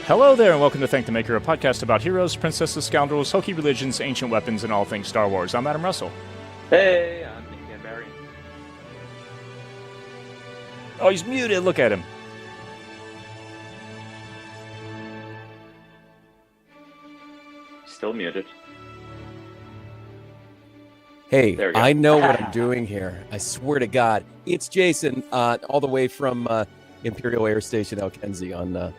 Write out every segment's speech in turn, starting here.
Hello there, and welcome to Thank the Maker, a podcast about heroes, princesses, scoundrels, hokey religions, ancient weapons, and all things Star Wars. I'm Adam Russell. Hey, I'm Nick Barry. Oh, he's muted. Look at him. Still muted. Hey, I know what I'm doing here. I swear to God. It's Jason, all the way from Imperial Air Station Elkenzie on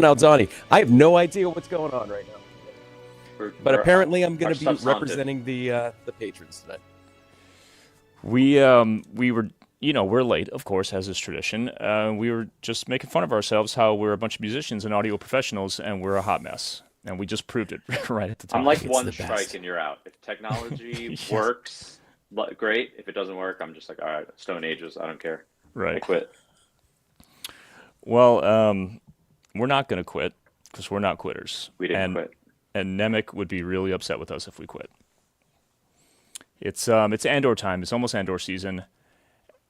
Aldani. I have no idea what's going on right now. But apparently I'm going to be representing the patrons tonight. We were, we're late, of course, as is tradition. We were just making fun of ourselves how we're a bunch of musicians and audio professionals, and we're a hot mess. And we just proved it right at the top. I'm like one strike and you're out. If technology works, great. If it doesn't work, I'm just like, all right, Stone Ages, I don't care. Right. I quit. Well, we're not going to quit because we're not quitters. We didn't quit. And Nemec would be really upset with us if we quit. It's Andor time. It's almost Andor season,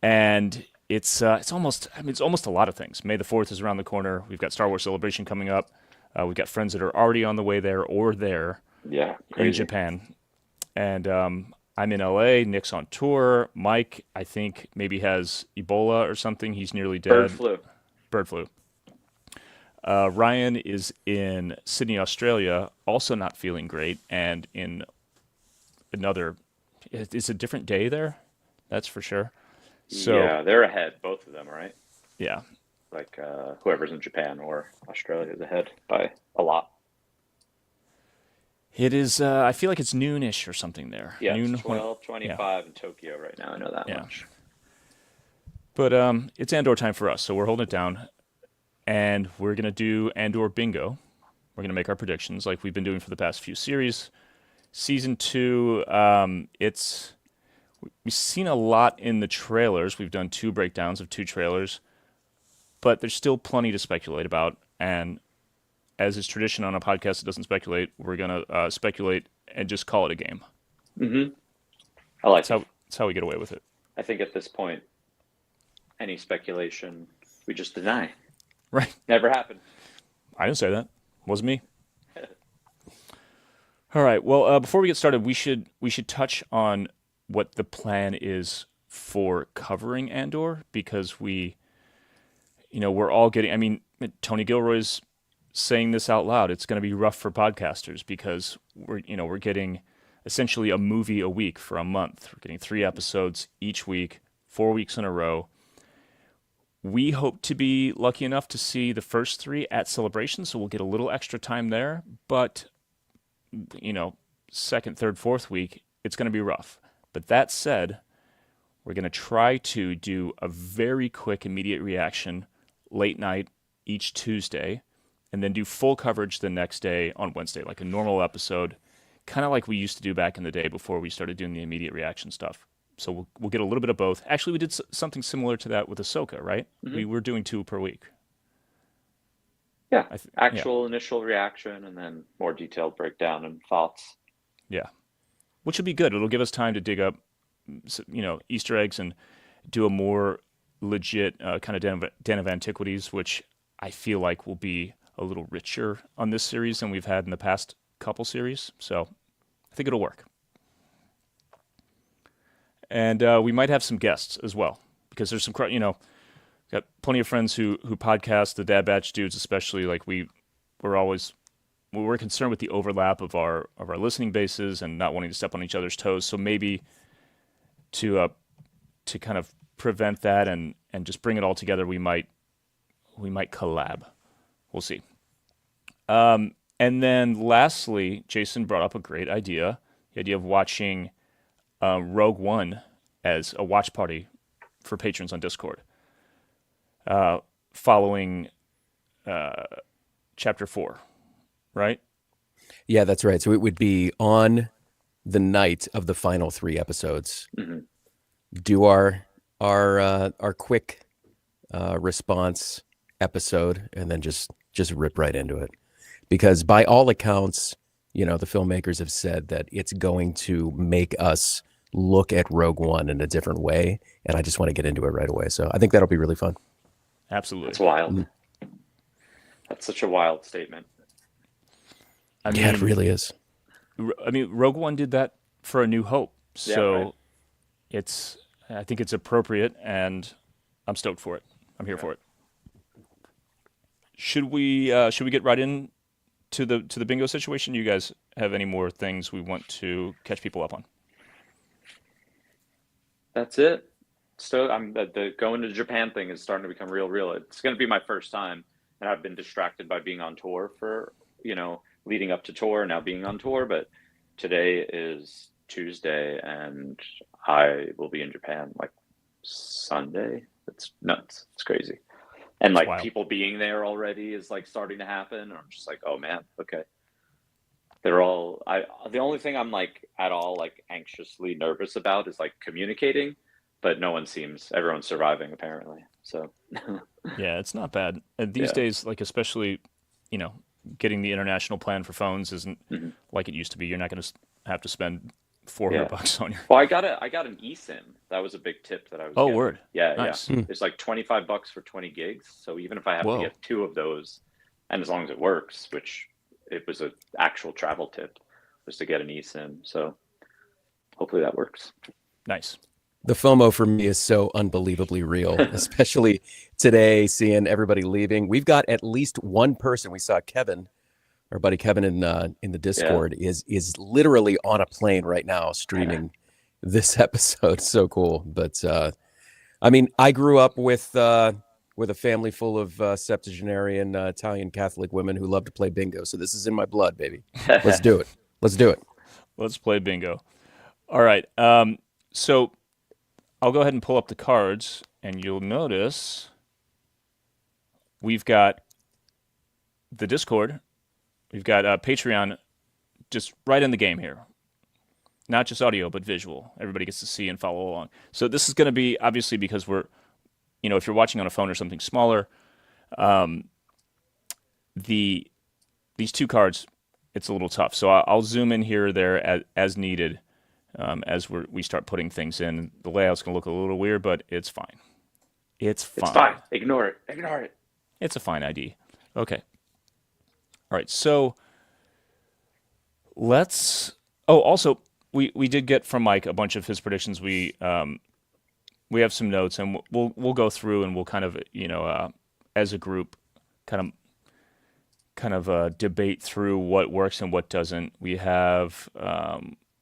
and it's almost a lot of things. May the 4th is around the corner. We've got Star Wars Celebration coming up. We've got friends that are already on the way there or there. Yeah, crazy. In Japan, and I'm in LA. Nick's on tour. Mike, I think, maybe has Ebola or something. He's nearly dead. Bird flu. Ryan is in Sydney, Australia, also not feeling great, and in another. It's a different day there, that's for sure. So yeah, they're ahead, both of them, right? Yeah. Like whoever's in Japan or Australia is ahead by a lot. It is. I feel like it's noonish or something there. Yeah, Noon, it's 12:25 in Tokyo right now. I know that much. But it's Andor time for us, so we're holding it down, and we're gonna do Andor bingo. We're gonna make our predictions like we've been doing for the past few series. Season 2, we've seen a lot in the trailers. We've done 2 breakdowns of 2 trailers. But there's still plenty to speculate about, and as is tradition on a podcast that doesn't speculate, we're going to speculate and just call it a game. Mm-hmm. I like it. That's how we get away with it. I think at this point, any speculation, we just deny. Right. Never happened. I didn't say that. Wasn't me. All right. Well, before we get started, we should touch on what the plan is for covering Andor, because we're all getting, I mean, Tony Gilroy's saying this out loud. It's going to be rough for podcasters because we're getting essentially a movie a week for a month. We're getting 3 episodes each week, 4 weeks in a row. We hope to be lucky enough to see the first 3 at Celebration, so we'll get a little extra time there. But, second, third, fourth week, it's going to be rough. But that said, we're going to try to do a very quick, immediate reaction late night each Tuesday, and then do full coverage the next day on Wednesday, like a normal episode, kind of like we used to do back in the day before we started doing the immediate reaction stuff. So we'll get a little bit of both. Actually, we did something similar to that with Ahsoka, right? Mm-hmm. We were doing 2 per week. Yeah, initial reaction, and then more detailed breakdown and thoughts. Yeah, which would be good. It'll give us time to dig up, Easter eggs and do a more legit kind of Den of Antiquities, which I feel like will be a little richer on this series than we've had in the past couple series. So I think it'll work. And we might have some guests as well, because there's some, got plenty of friends who podcast, the Dad Batch dudes especially. Like we're concerned with the overlap of our listening bases and not wanting to step on each other's toes. So maybe to kind of prevent that and just bring it all together, we might collab. We'll see. And then lastly, Jason brought up a great idea, the idea of watching Rogue One as a watch party for patrons on Discord, following Chapter 4, right? Yeah, that's right. So it would be on the night of the final 3 episodes. Mm-hmm. Do our quick response episode, and then just rip right into it, because by all accounts, the filmmakers have said that it's going to make us look at Rogue One in a different way, and I just want to get into it right away. So I think that'll be really fun. Absolutely. It's wild. That's such a wild statement. I Yeah, it mean, really is. Rogue One did that for A New Hope, Yeah, right. so it's I think it's appropriate, and I'm stoked for it. I'm here Yeah. for it. Should we get right in to the bingo situation? You guys have any more things we want to catch people up on? That's it. So I'm the going to Japan thing is starting to become real. It's going to be my first time, and I've been distracted by being on tour for, leading up to tour, now being on tour. But today is Tuesday, and I will be in Japan like Sunday. It's nuts. It's crazy. And It's like wild. people being there already is like starting to happen. I'm just like, oh man, okay. They're all the only thing I'm like at all like anxiously nervous about is like communicating, but everyone's surviving apparently. So Yeah, it's not bad. These yeah. days, like especially, you know, getting the international plan for phones isn't Mhm. like it used to be. You're not going to have to spend 400 Yeah. bucks on your. Well, I got an eSIM. That was a big tip that I was Oh, getting. word. Yeah. Nice. It's like $25 for 20 gigs. So even if I have to Whoa. get two of those, and as long as it works, which it was an actual travel tip, was to get an eSIM. So hopefully that works. Nice. The FOMO for me is so unbelievably real, especially today, seeing everybody leaving. We've got at least one person. We saw Kevin, our buddy Kevin in the Discord, is literally on a plane right now streaming this episode. So cool. But I mean, I grew up with a family full of septuagenarian Italian Catholic women who love to play bingo. So this is in my blood, baby. Let's do it. Let's do it. Let's play bingo. All right. So I'll go ahead and pull up the cards, and you'll notice we've got the Discord. We've got Patreon just right in the game here. Not just audio, but visual. Everybody gets to see and follow along. So this is going to be, obviously, because we're, if you're watching on a phone or something smaller, these two cards, it's a little tough. So I'll zoom in here or there as needed as we start putting things in. The layout's going to look a little weird, but it's fine. It's fine. It's fine. Ignore it. Ignore it. It's a fine ID. Okay. All right. So let's. Oh, also, we did get from Mike a bunch of his predictions. We have some notes, and we'll go through and we'll kind of as a group kind of debate through what works and what doesn't. We have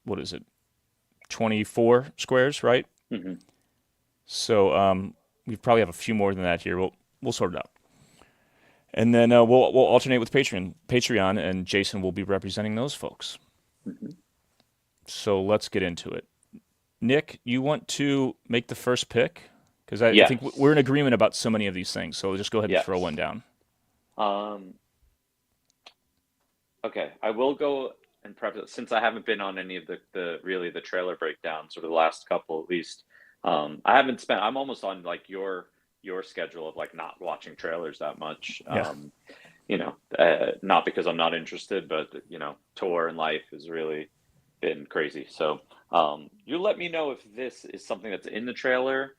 what is it? 24 squares, right? Mm-hmm. So we probably have a few more than that here. We'll sort it out. And then we'll alternate with Patreon, and Jason will be representing those folks. Mm-hmm. So let's get into it. Nick, you want to make the first pick? Because I Yes. think we're in agreement about so many of these things. So just go ahead and Yes. throw one down. Okay, I will go and preface, since I haven't been on any of the trailer breakdowns, or the last couple at least. I haven't spent. I'm almost on like your schedule of like not watching trailers that much. Yeah. Not because I'm not interested, but tour and life has really been crazy. So you let me know if this is something that's in the trailer,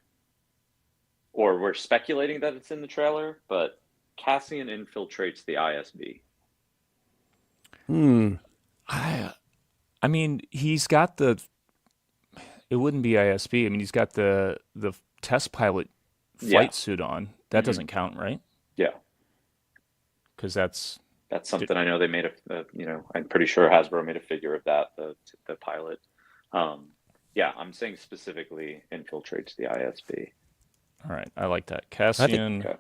or we're speculating that it's in the trailer. But Cassian infiltrates the ISB. I mean, he's got the. It wouldn't be ISB. I mean, he's got the test pilot flight suit on. That doesn't count, right? Yeah. Because that's something I know they made I'm pretty sure Hasbro made a figure of that, the pilot. Yeah, I'm saying specifically infiltrates the ISB. all right. I like that. Cassian. Okay.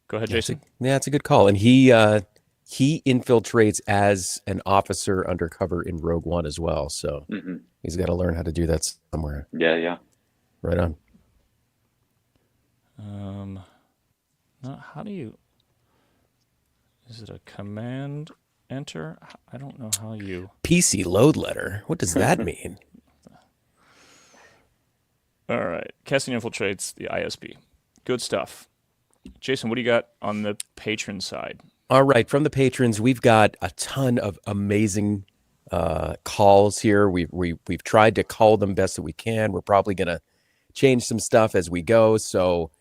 Go ahead, Jason. Yeah, it's a good call. And he infiltrates as an officer undercover in Rogue One as well. So he's got to learn how to do that somewhere. Yeah. Right on. How do you? Is it a command enter? I don't know how you. PC load letter. What does that mean? All right. Cassian infiltrates the ISB. Good stuff. Jason, what do you got on the patron side? All right. From the patrons, we've got a ton of amazing calls here. We've tried to call them best that we can. We're probably going to change some stuff as we go. So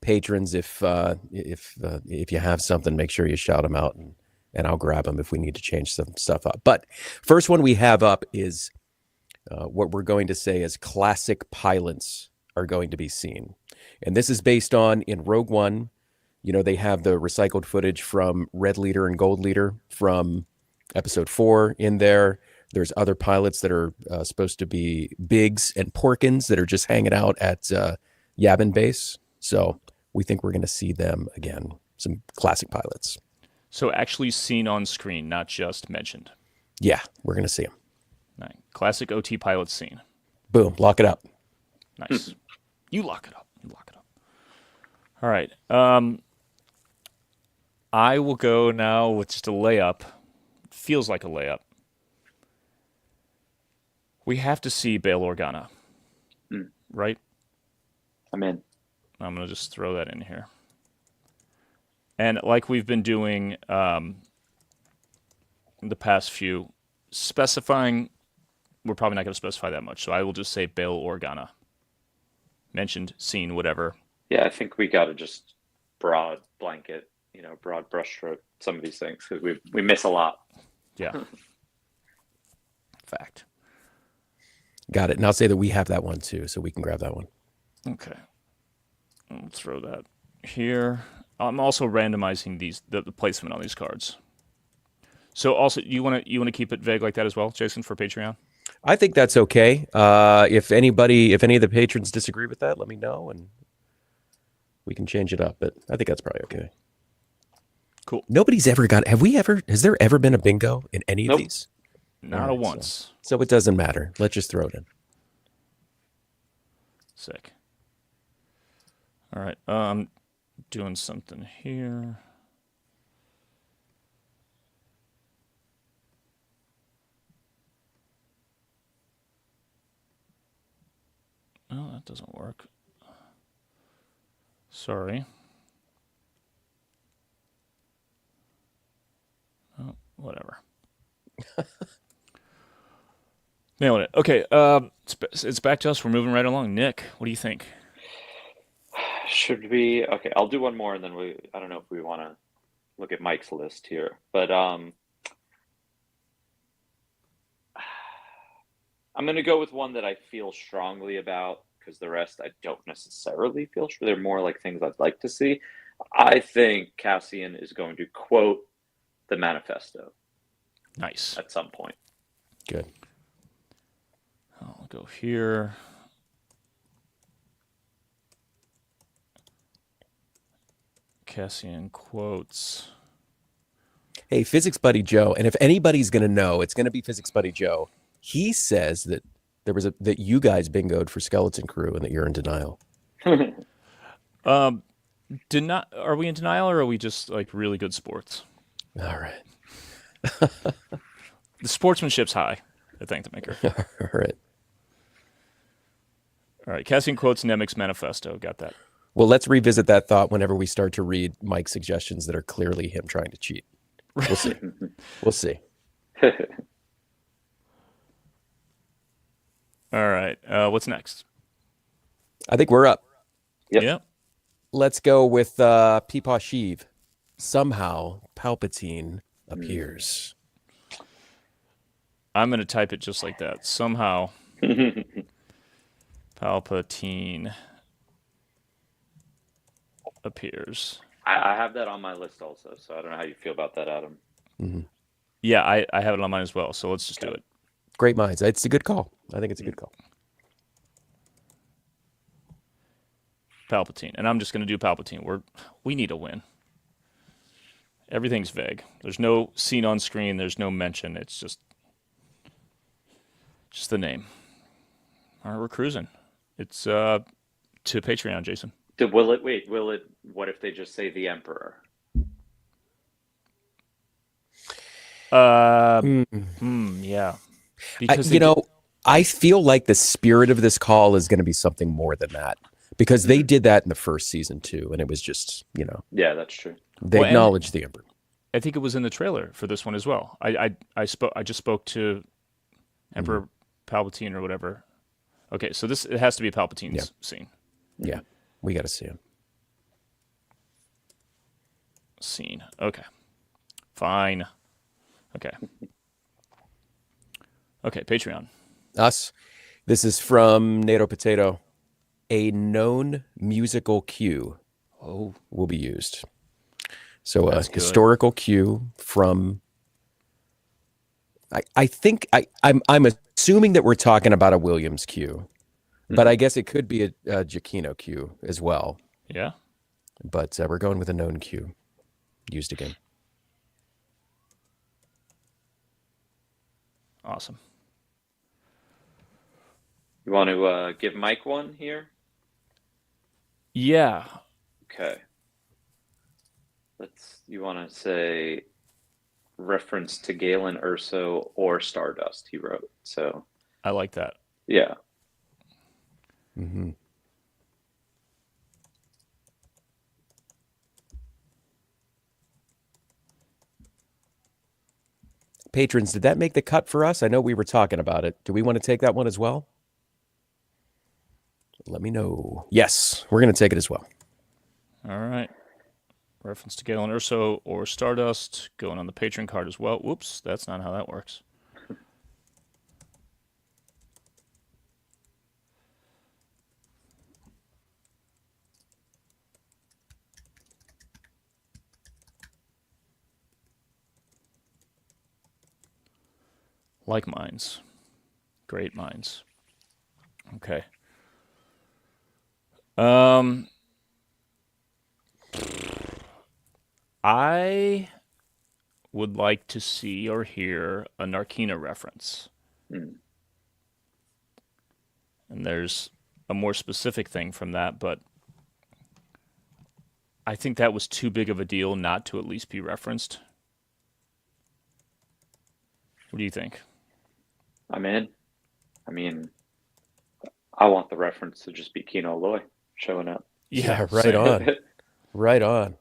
patrons, if you have something, make sure you shout them out, and I'll grab them if we need to change some stuff up. But first one we have up is what we're going to say is classic pilots are going to be seen. And this is based on, in Rogue One, they have the recycled footage from Red Leader and Gold Leader from episode 4 in there. There's other pilots that are supposed to be Biggs and Porkins that are just hanging out at Yavin Base. So we think we're going to see them again. Some classic pilots. So actually seen on screen, not just mentioned. Yeah, we're going to see them. Nice. Classic OT pilot scene. Boom, lock it up. Nice. You lock it up. All right. I will go now with just a layup. Feels like a layup. We have to see Bail Organa, right? I'm in. I'm going to just throw that in here. And like we've been doing in the past few, specifying, we're probably not going to specify that much. So I will just say Bail Organa. Mentioned, seen, whatever. Yeah, I think we got to just broad blanket, broad brushstroke some of these things because we miss a lot. Yeah. Fact. Got it. And I'll say that we have that one too, so we can grab that one. Okay. I'll throw that here. I'm also randomizing the placement on these cards. So also, you want to keep it vague like that as well, Jason, for Patreon? I think that's okay. If any of the patrons disagree with that, let me know and we can change it up. But I think that's probably okay. Cool. Nobody's ever got. Has there ever been a bingo in any of these? Not a once. So it doesn't matter. Let's just throw it in. Sick. All right. I'm doing something here. Oh, that doesn't work. Sorry. Oh, whatever. Nailing it. Okay, it's back to us. We're moving right along. Nick, what do you think? Should we? Okay, I'll do one more, and then I don't know if we want to look at Mike's list here, but I'm going to go with one that I feel strongly about because the rest I don't necessarily feel sure. They're more like things I'd like to see. I think Cassian is going to quote the manifesto. Nice. At some point. Good. I'll go here. Cassian quotes. Hey, Physics Buddy Joe, and if anybody's going to know, it's going to be Physics Buddy Joe. He says that that you guys bingoed for Skeleton Crew and that you're in denial. Are we in denial or are we just like really good sports? All right. The sportsmanship's high, I think, the maker. All right. All right. Cassian quotes Nemec's manifesto. Got that. Well, let's revisit that thought whenever we start to read Mike's suggestions that are clearly him trying to cheat. We'll see. We'll see. All right. What's next? I think we're up. Yep. Let's go with Peepaw Sheev. Somehow Palpatine appears. I'm going to type it just like that. Somehow Palpatine appears. I have that on my list also, so I don't know how you feel about that, Adam. Mm-hmm. Yeah, I have it on mine as well, so let's just do it. Great minds. It's a good call. I think it's a good call. Palpatine. And I'm just going to do Palpatine. We need a win. Everything's vague. There's no scene on screen. There's no mention. It's just the name. All right, we're cruising. It's to Patreon, Jason. Will it, what if they just say the Emperor? Yeah. Because I feel like the spirit of this call is going to be something more than that. Because they did that in the first season too, and it was just, Yeah, that's true. They acknowledged the Emperor. I think it was in the trailer for this one as well. I just spoke to Emperor Palpatine or whatever. Okay, so it has to be Palpatine's scene. Yeah, we got to see him. scene. Okay. Fine. Okay. Okay, Patreon. Us. This is from NATO Potato. A known musical cue will be used. So a That's good. historical cue from. I think I'm assuming that we're talking about a Williams cue, but I guess it could be a Giacchino cue as well. Yeah. But we're going with a known cue used again. Awesome. You want to give Mike one here? Yeah. Okay. You want to say reference to Galen Erso or Stardust, he wrote. So I like that. yeah. Mm-hmm. Patrons, did that make the cut for us? I know we were talking about it. Do we want to take that one as well? Let me know. Yes, we're going to take it as well. All right. Reference to Galen Erso or Stardust going on the Patreon card as well. Whoops, that's not how that works. Like minds. Great minds. Okay. I would like to see or hear a Narkina reference. Mm. And there's a more specific thing from that, but I think that was too big of a deal not to at least be referenced. What do you think? I'm in. I mean, I want the reference to just be Kino Loy showing up. Yeah, right same. on. Right on.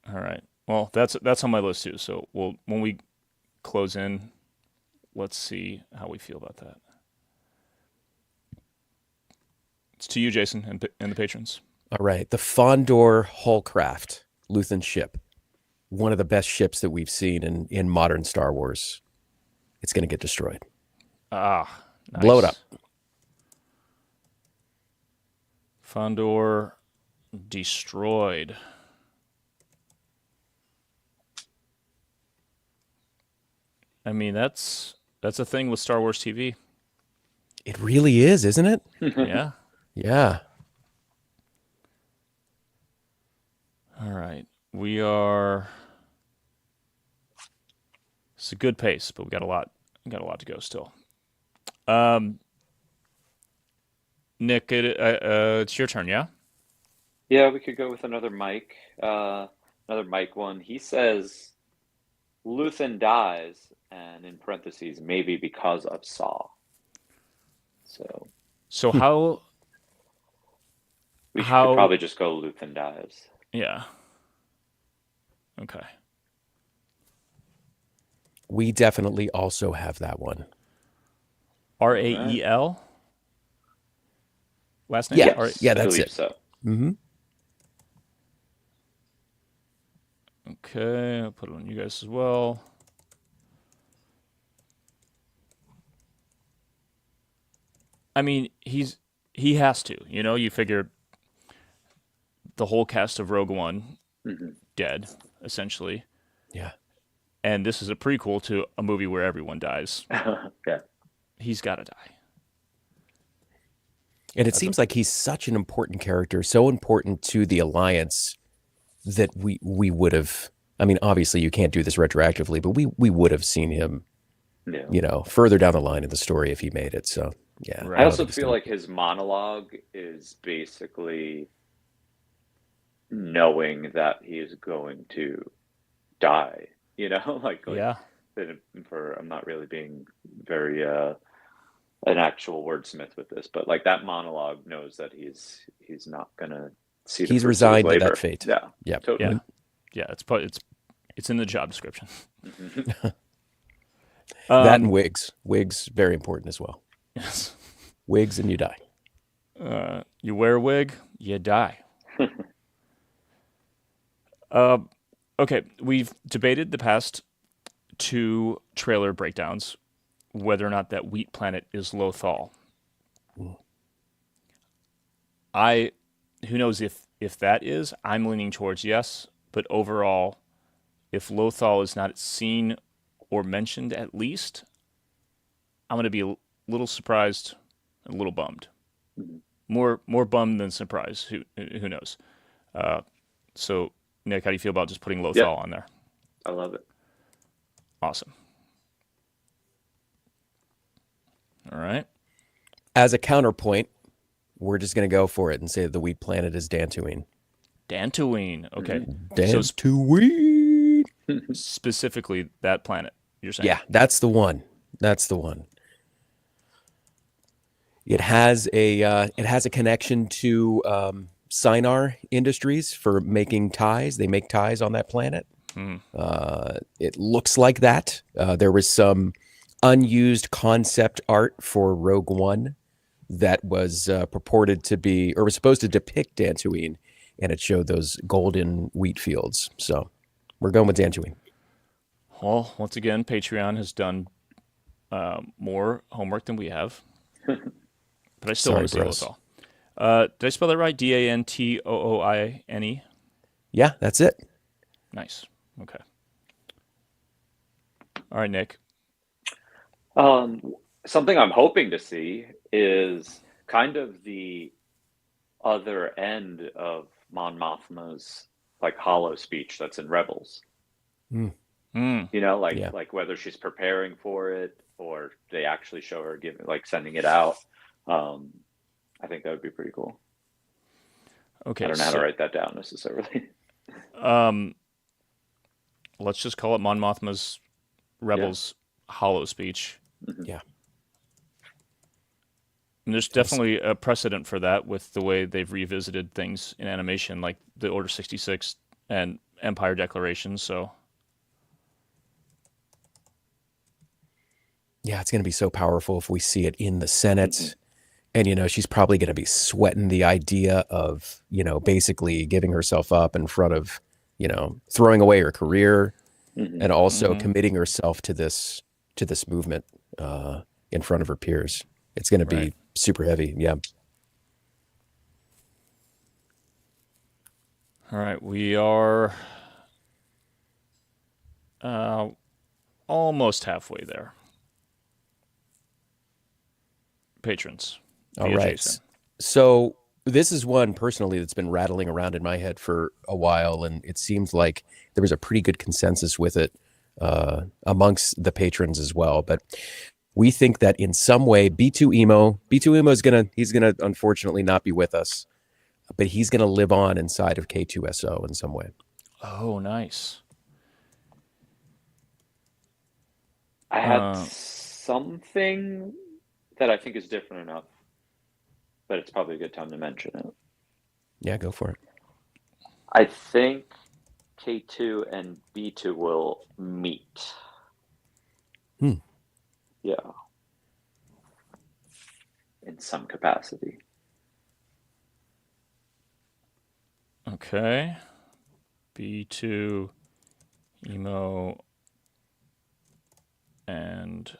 All right. Well, that's on my list too. So when we close in, let's see how we feel about that. It's to you, Jason, and the patrons. All right. The Fondor Hullcraft Luthen ship. One of the best ships that we've seen in modern Star Wars. It's going to get destroyed. Ah, nice. Blow it up. Fondor destroyed. I mean, that's a thing with Star Wars TV. It really is, isn't it? Yeah. Yeah. All right. We are. It's a good pace, but we got a lot to go still. Nick, it's your turn, yeah? Yeah, we could go with another Mike one. He says Luthen dies, and in parentheses, maybe because of Saw. So how we could probably just go Luthen dies. Yeah. Okay. We definitely also have that one. Rael? Last name? Yeah, yeah, that's it. So. Mm-hmm. Okay, I'll put it on you guys as well. I mean, he has to. You know, you figure the whole cast of Rogue One dead, essentially. Yeah. And this is a prequel to a movie where everyone dies. Yeah. He's got to die. And it seems like he's such an important character, so important to the Alliance that we would have. I mean, obviously you can't do this retroactively, but we would have seen him, you know, further down the line in the story if he made it. So yeah. Right. I also feel like his monologue is basically knowing that he is going to die. You know, yeah. I'm not really being very an actual wordsmith with this, but like that monologue knows that he's not gonna see. He's resigned to that fate. Yeah, yeah, totally. Yeah. It's in the job description. That and wigs. Wigs very important as well. Yes. Wigs and you die. You wear a wig, you die. Okay, we've debated the past two trailer breakdowns whether or not that wheat planet is Lothal. I, who knows if that is? I'm leaning towards yes, but overall, if Lothal is not seen or mentioned at least, I'm going to be a little surprised, a little bummed. Mhm. More bummed than surprised. Who knows? So Nick, how do you feel about just putting Yep, Lothal on there? I love it. Awesome. All right. As a counterpoint, we're just going to go for it and say that the wheat planet is Dantooine. Dantooine. Okay. So Dantooine. specifically that planet, you're saying? Yeah, that's the one. That's the one. It has a connection to Sinar Industries for making ties. They make ties on that planet. Hmm. It looks like that. There was some unused concept art for Rogue One that was purported to be, or was supposed to depict Dantooine, and it showed those golden wheat fields. So we're going with Dantooine. Well, once again, Patreon has done more homework than we have, but I still Sorry, want to say bros. Lothal. Did I spell that right? Dantooine? Yeah, that's it. Nice. Okay. All right, Nick. Something I'm hoping to see is kind of the other end of Mon Mothma's like hollow speech that's in Rebels. Mm, Hmm. You know, yeah. like whether she's preparing for it or they actually show her giving like sending it out. Um, I think that would be pretty cool. I Okay, don't know how to so write that down necessarily. um, let's just call it Mon Mothma's Yeah. Rebels hollow speech. Mhm. Yeah. And there's definitely a precedent for that with the way they've revisited things in animation, like the Order 66 and Empire Declaration. So, Yeah, it's going to be so powerful if we see it in the Senate. Mhm. And, she's probably going to be sweating the idea of, basically giving herself up in front of, throwing away her career Mhm. and also mhm, committing herself to this movement in front of her peers. It's going to right. be super heavy. Yeah. All right, we are almost halfway there. Patrons All via right. Jason. So this is one personally that's been rattling around in my head for a while, and it seems like there was a pretty good consensus with it amongst the patrons as well. But we think that in some way, B2 Emo he's gonna unfortunately not be with us, but he's gonna live on inside of K2SO in some way. Oh, nice. I had Uh, something that I think is different enough, but it's probably a good time to mention it. Yeah, go for it. I think K2 and B2 will meet. Hmm. Yeah, in some capacity. okay. B2, Emo, and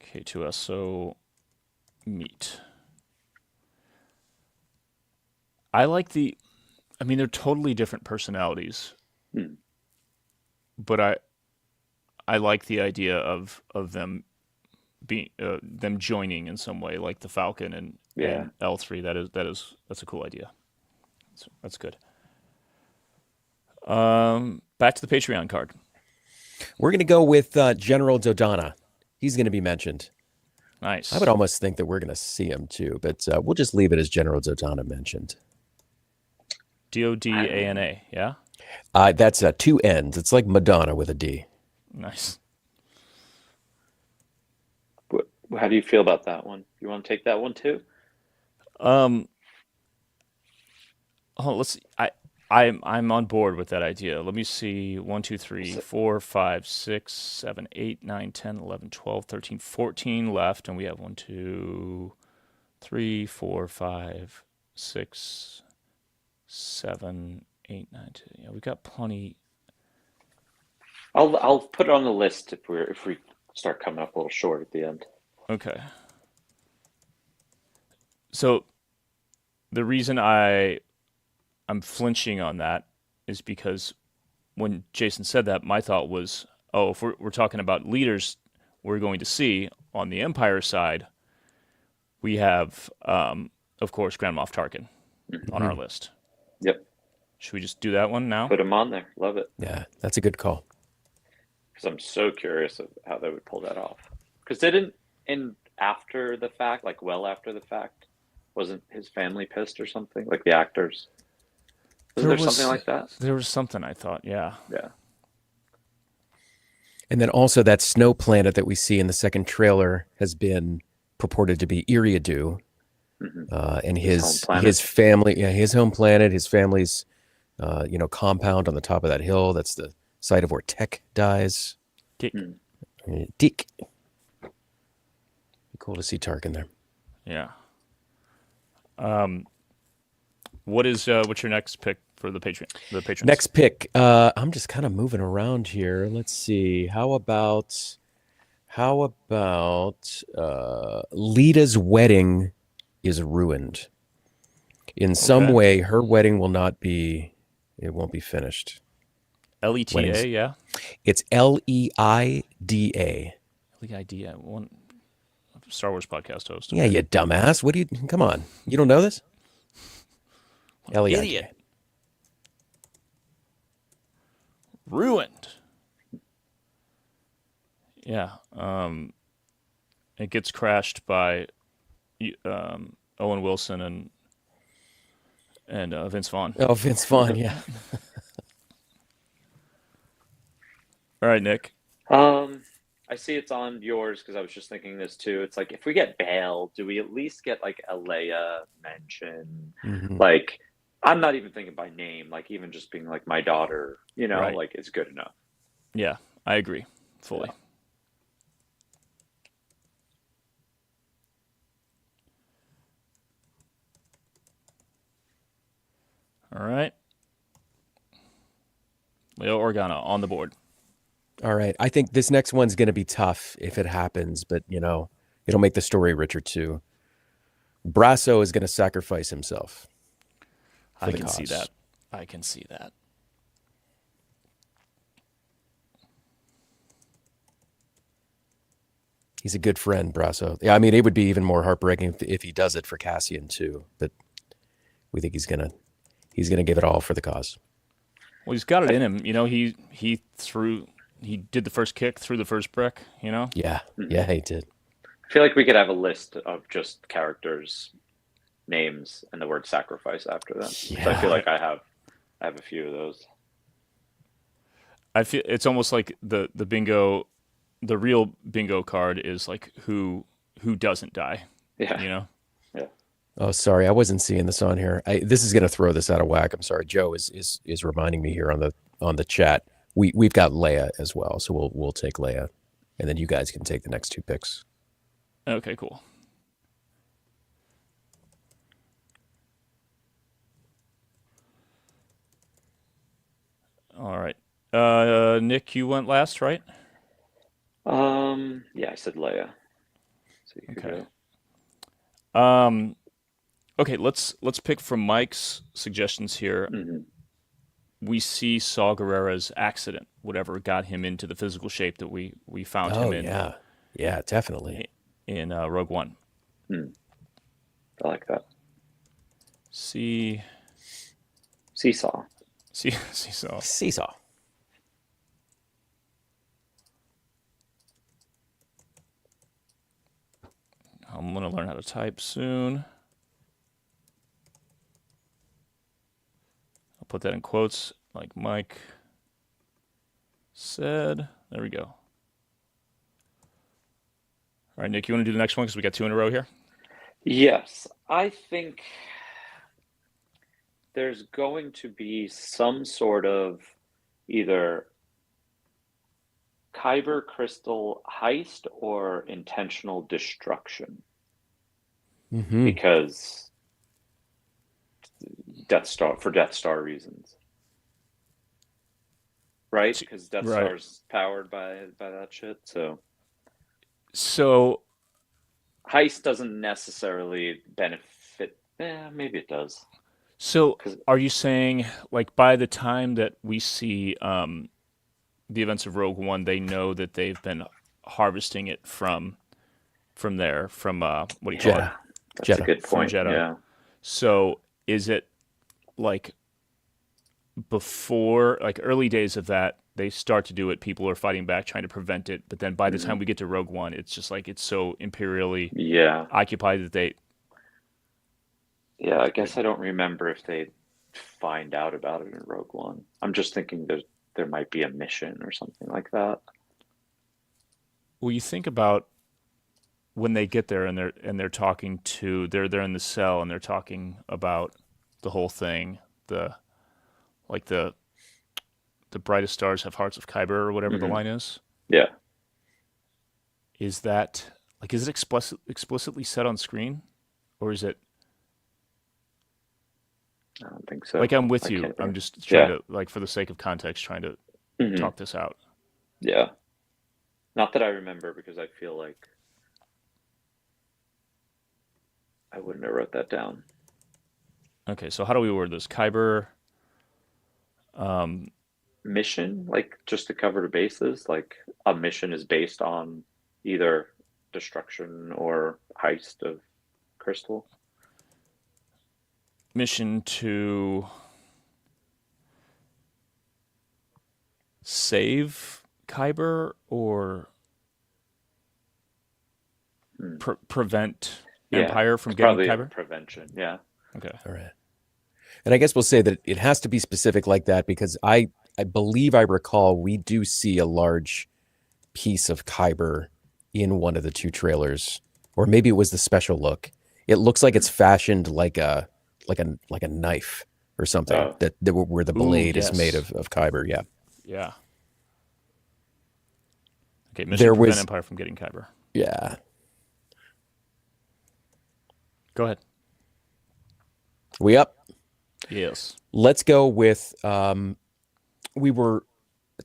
K2SO meet. I mean, they're totally different personalities, Hmm. but I like the idea of them joining in some way, like the Falcon Yeah. and L3. That's a cool idea. That's good. Back to the Patreon card. We're gonna go with General Dodonna. He's gonna be mentioned. I would Nice. almost think that we're gonna see him too, but we'll just leave it as General Dodonna mentioned. Dodana. Yeah. That's two N's. It's like Madonna with a D. Nice. How do you feel about that one? You want to take that one too? Um. Oh, let's. I'm on board with that idea. Let me see. 1, 2, 3, So, 4, 5, 6, 7, 8, 9, 10, 11, 12, 13, 14 left, and we have 1, 2, 3, 4, 5, 6, 7, 8, 9, 10. Yeah, we got plenty. I'll put it on the list if we start coming up a little short at the end. Okay. So the reason I'm flinching on that is because when Jason said that, my thought was, oh, if we're talking about leaders we're going to see on the Empire side, we have, of course, Grand Moff Tarkin on our list. Yep. Should we just do that one now? Put him on there. Love it. Yeah, that's a good call. Because I'm so curious of how they would pull that off. Because didn't in after the fact, like well after the fact, wasn't his family pissed or something? Like the actors. Wasn't there something like that? There was something, I thought, yeah. Yeah. And then also that snow planet that we see in the second trailer has been purported to be Iriadu, and his family, his home planet, his family's, compound on the top of that hill. That's the site of where Tech dies. Dick. Dick. Be cool to see Tarkin there. Yeah. What's your next pick for the patrons? Next pick. I'm just kind of moving around here. Let's see. How about Lita's wedding is ruined. In some way, her wedding won't be finished. Leta, yeah. It's Leida. Leida, one Star Wars podcast host. Yeah, you dumbass. What do you? Come on, you don't know this? Leida. Idiot. Ruined. Yeah. It gets crashed by Owen Wilson and Vince Vaughn. Oh, Vince Vaughn, yeah. All right, Nick. I see it's on yours because I was just thinking this too. It's like if we get Bail, do we at least get like a Leia mention? Mm-hmm. Like I'm not even thinking by name, like even just being like my daughter, Right. like it's good enough. Yeah, I agree fully. Yeah. All right. Leo Organa on the board. All right. I think this next one's going to be tough if it happens, but, it'll make the story richer too. Brasso is going to sacrifice himself. I can see that. He's a good friend, Brasso. Yeah, I mean, it would be even more heartbreaking if he does it for Cassian too, but we think he's going to give it all for the cause. Well, he's got it in him. He did the first kick, threw the first brick, Yeah. Yeah, he did. I feel like we could have a list of just characters' names and the word sacrifice after them. Yeah. So I feel like I have a few of those. I feel it's almost like the bingo, the real bingo card is like who doesn't die. Yeah. Yeah. Oh, sorry, I wasn't seeing this on here. This is going to throw this out of whack. I'm sorry. Joe is reminding me here on the chat. We've got Leia as well, so we'll take Leia, and then you guys can take the next two picks. Okay, cool. All right. Nick, you went last, right? Yeah, I said Leia. So you could go. Okay, let's pick from Mike's suggestions here. Mm-hmm. We see Saw Gerrera's accident, whatever got him into the physical shape that we found him in. Yeah, definitely. In Rogue One. I like that. Seesaw. Seesaw. I'm going to learn how to type soon. I'll put that in quotes like Mike said. There we go. All right, Nick, you want to do the next one because we got two in a row here? Yes. I think there's going to be some sort of either Kyber crystal heist or intentional destruction. Mm-hmm. Because Death Star reasons. right? Because Death Right. Star's powered by that shit. So So heist doesn't necessarily benefit. Maybe it does. so Because are you saying like by the time that we see the events of Rogue One, they know that they've been harvesting it from there, from what do you call it? Jeddah. yeah, that's a Jeddah. good From point. Jeddah. Yeah. So is it like before, like early days of that, they start to do it, people are fighting back, trying to prevent it, but then by the Hmm. time we get to Rogue One, it's just like it's so imperially Yeah. occupied that they Yeah. I like guess I don't remember if they find out about it in Rogue One. I'm just thinking there might be a mission or something like that. well, you think about when they get there and they're talking to they're in the cell and they're talking about the whole thing, the like the brightest stars have hearts of Kyber or whatever the Hmm. line is. Yeah. Is that like is it explicitly said on screen, or is it I don't think like so. I'm with I you? can't I'm remember. just trying Yeah. to like for the sake of context, trying to Hmm. talk this out. Yeah. Not that I remember because I feel like I wouldn't have wrote that down. Okay, so how do we word this? Kyber. Um, Mission, like just to cover the bases, like a mission is based on either destruction or heist of crystal. mission to save Kyber or Hmm. prevent Yeah, Empire from it's getting probably a Kyber. prevention. Yeah. Okay. All right. And I guess we'll say that it has to be specific like that because I believe I recall we do see a large piece of Kyber in one of the two trailers, or maybe it was the special look. It looks like Hmm. it's fashioned like a knife or something Oh, that where the Ooh, blade is made yes. of Kyber. Yeah, Yeah. Okay, mission there to prevent was. Empire from getting Kyber. Yeah, Go ahead. we up. Yes. Let's go with. We were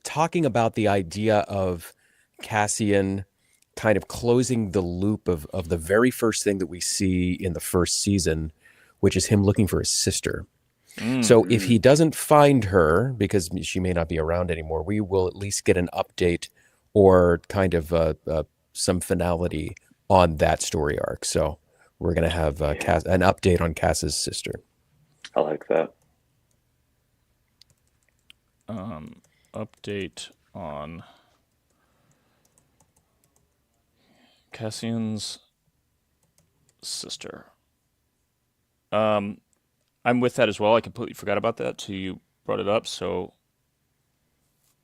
talking about the idea of Cassian kind of closing the loop of the very first thing that we see in the first season, which is him looking for his sister. Mm. So if mm, he doesn't find her because she may not be around anymore, we will at least get an update or kind of some finality on that story arc. So we're going to have yeah, An update on Cass's sister. I like that. Update on Cassian's sister. I'm with that as well. I completely forgot about that till you brought it up. So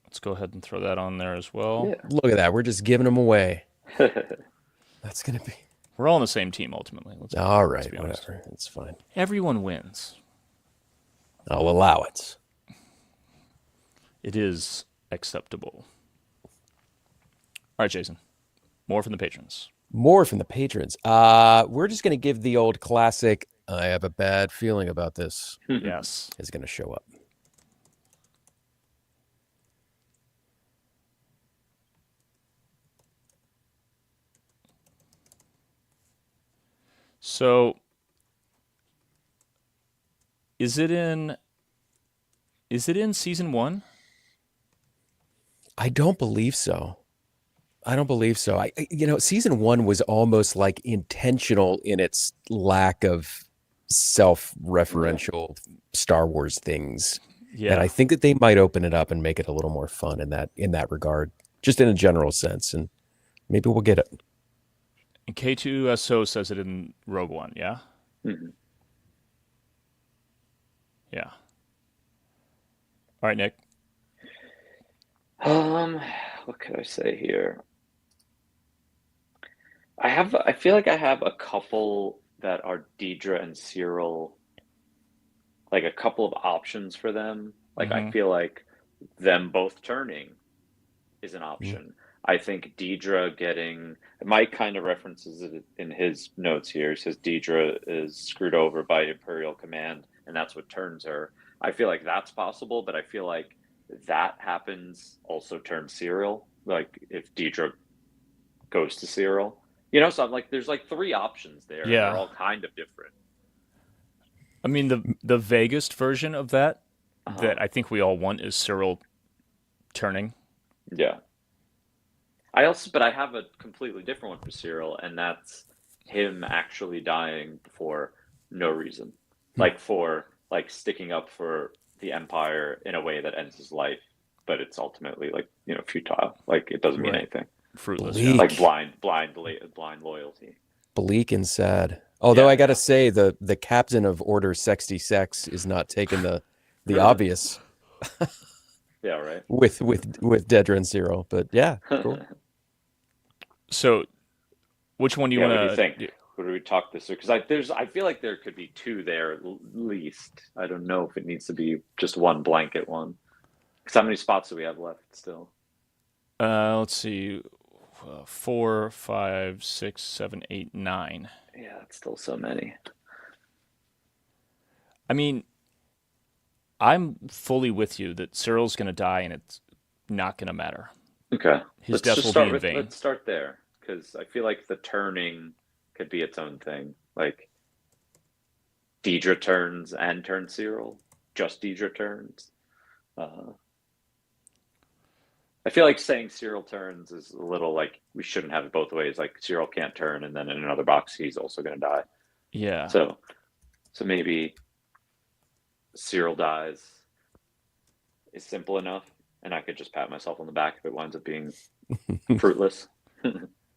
let's go ahead and throw that on there as well. Yeah. Look at that. We're just giving them away. That's going to be. We're all on the same team ultimately. All Let's right. be honest. Whatever. It's fine. Everyone wins. I'll allow it. It is acceptable. All right, Jason. More from the patrons. More from the patrons. We're just going to give the old classic, I have a bad feeling about this, Yes. is going to show up. So is it in season 1? I don't believe so. Season one was almost like intentional in its lack of Yeah. self-referential Star Wars things. And I Yeah. think that they might open it up and make it a little more fun in that regard, just in a general sense. And maybe we'll get it. And K2SO says it in Rogue One, yeah? Mhm. Yeah. All right, Nick. Um, what could I say here? I feel like I have a couple that are Deidre and Cyril, like a couple of options for them. Like I Mm-hmm. feel like them both turning is an Mm. option. I think Deidre getting Mike kind of references it in his notes here. He says Deidre is screwed over by Imperial Command, and that's what turns her. I feel like that's possible, but I feel like that happens, also turn cereal. Like if Deidre goes to cereal, so I'm like, there's like three options there, and they're Yeah. all kind of different. I mean, the vaguest version of that Uh-huh. that I think we all want is Cyril turning. Yeah. But I have a completely different one for Cyril, and that's him actually dying for no reason. Like for like sticking up for the Empire in a way that ends his life, but it's ultimately like, futile. Like it doesn't mean Right. anything. Fruitless, yeah. Like Bleak, blind loyalty. bleak and sad. Although Yeah, I got to yeah. say, the captain of Order 66 is not taking the obvious Yeah, right. with Dedra and Cyril. But yeah, cool. So, which one do you Yeah, what do you want think? to? What do we talk this through? Because I feel like there could be two there at least. I don't know if it needs to be just one blanket one. Because how many spots do we have left still? Let's see, 4, 5, 6, 7, 8, 9. Yeah, it's still so many. I mean, I'm fully with you that Cyril's going to die and it's not going to matter. Okay, His death will be in vain. let's start there because I feel like the turning could be its own thing. Like Deidre turns and turns Cyril, just Deidre turns. Uh, I feel like saying Cyril turns is a little like we shouldn't have it both ways. Like Cyril can't turn, and then in another box he's also going to die. Yeah. So maybe Cyril dies is simple enough, and I could just pat myself on the back if it winds up being fruitless.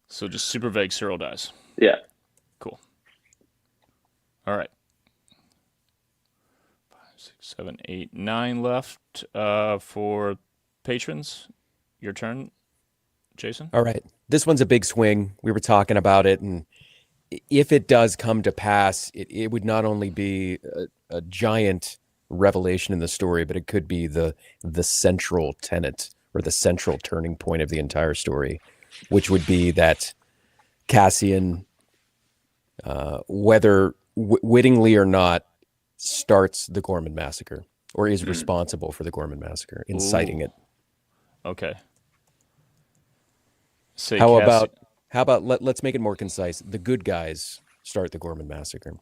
So just super vague. Cyril dies. Yeah. Cool. All right. 5, 6, 7, 8, 9 left for patrons. Your turn, Jason. All right. This one's a big swing. We were talking about it, and if it does come to pass, it would not only be a giant revelation in the story, but it could be the central tenet or the central turning point of the entire story, which would be that Cassian, whether wittingly or not, starts the Gorman massacre or is Mm. responsible for the Gorman massacre, Ooh. inciting it. Okay. Say How Cassie. about let's make it more concise. The good guys start the Gorman massacre.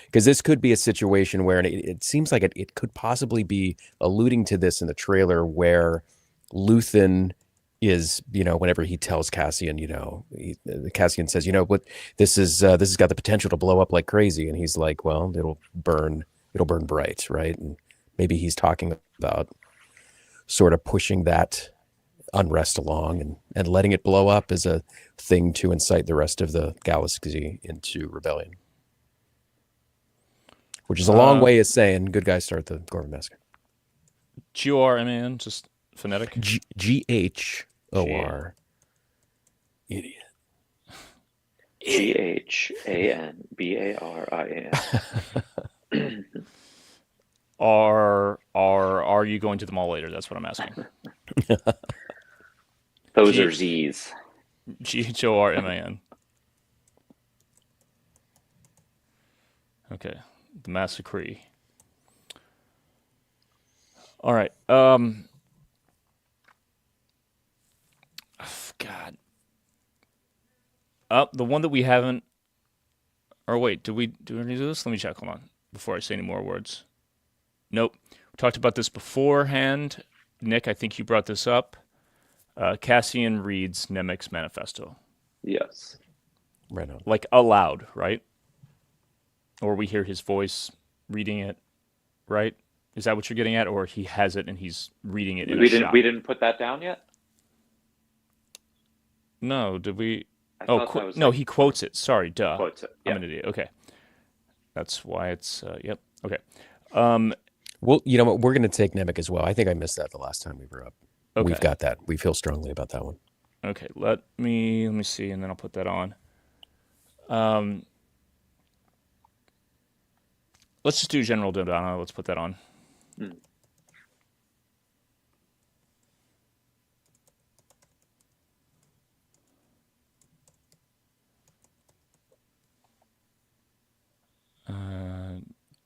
Because this could be a situation where, and it seems like it could possibly be alluding to this in the trailer, where Luthen is, whenever he tells Cassian, Cassian says, what this has got the potential to blow up like crazy, and he's like, well, it'll burn bright, right? And maybe he's talking about sort of pushing that unrest along and letting it blow up as a thing to incite the rest of the galaxy into rebellion. Which is a long way of saying good guys start the Gorman massacre. Gorman, just phonetic. GHOR. Idiot. GHANBARIAN. Are you going to the mall later? That's what I'm asking. Those are Z's. GHORMAN. Okay. The massacre. All right. God. The one that we haven't. Or wait, do we do this? Let me check. Hold on. Before I say any more words. Nope. We talked about this beforehand. Nick, I think you brought this up. Cassian reads Nemec's manifesto. Yes. Right on. Like aloud, right? Or we hear his voice reading it, right? Is that what you're getting at? Or he has it and he's reading it in a shot? We didn't put that down yet? No, did we? I Oh, thought that was no, like he quotes it. Sorry, duh. quotes it. Yeah. I'm an idiot. Okay. That's why it's, yep. Okay. Well, you know what? We're going to take Nemec as well. I think I missed that the last time we were up. Okay. We've got that. We feel strongly about that one. Okay. Let me see, and then I'll put that on. Let's just do General Dodonna. Let's put that on. Mm.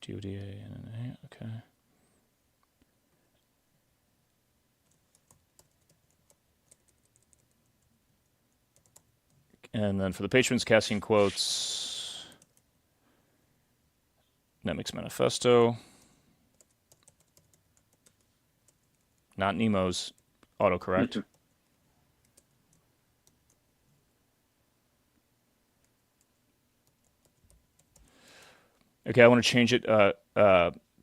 DODA, okay. And then for the patrons, Cassian quotes Nemec's manifesto. Not Nemo's autocorrect. Okay, I want to change it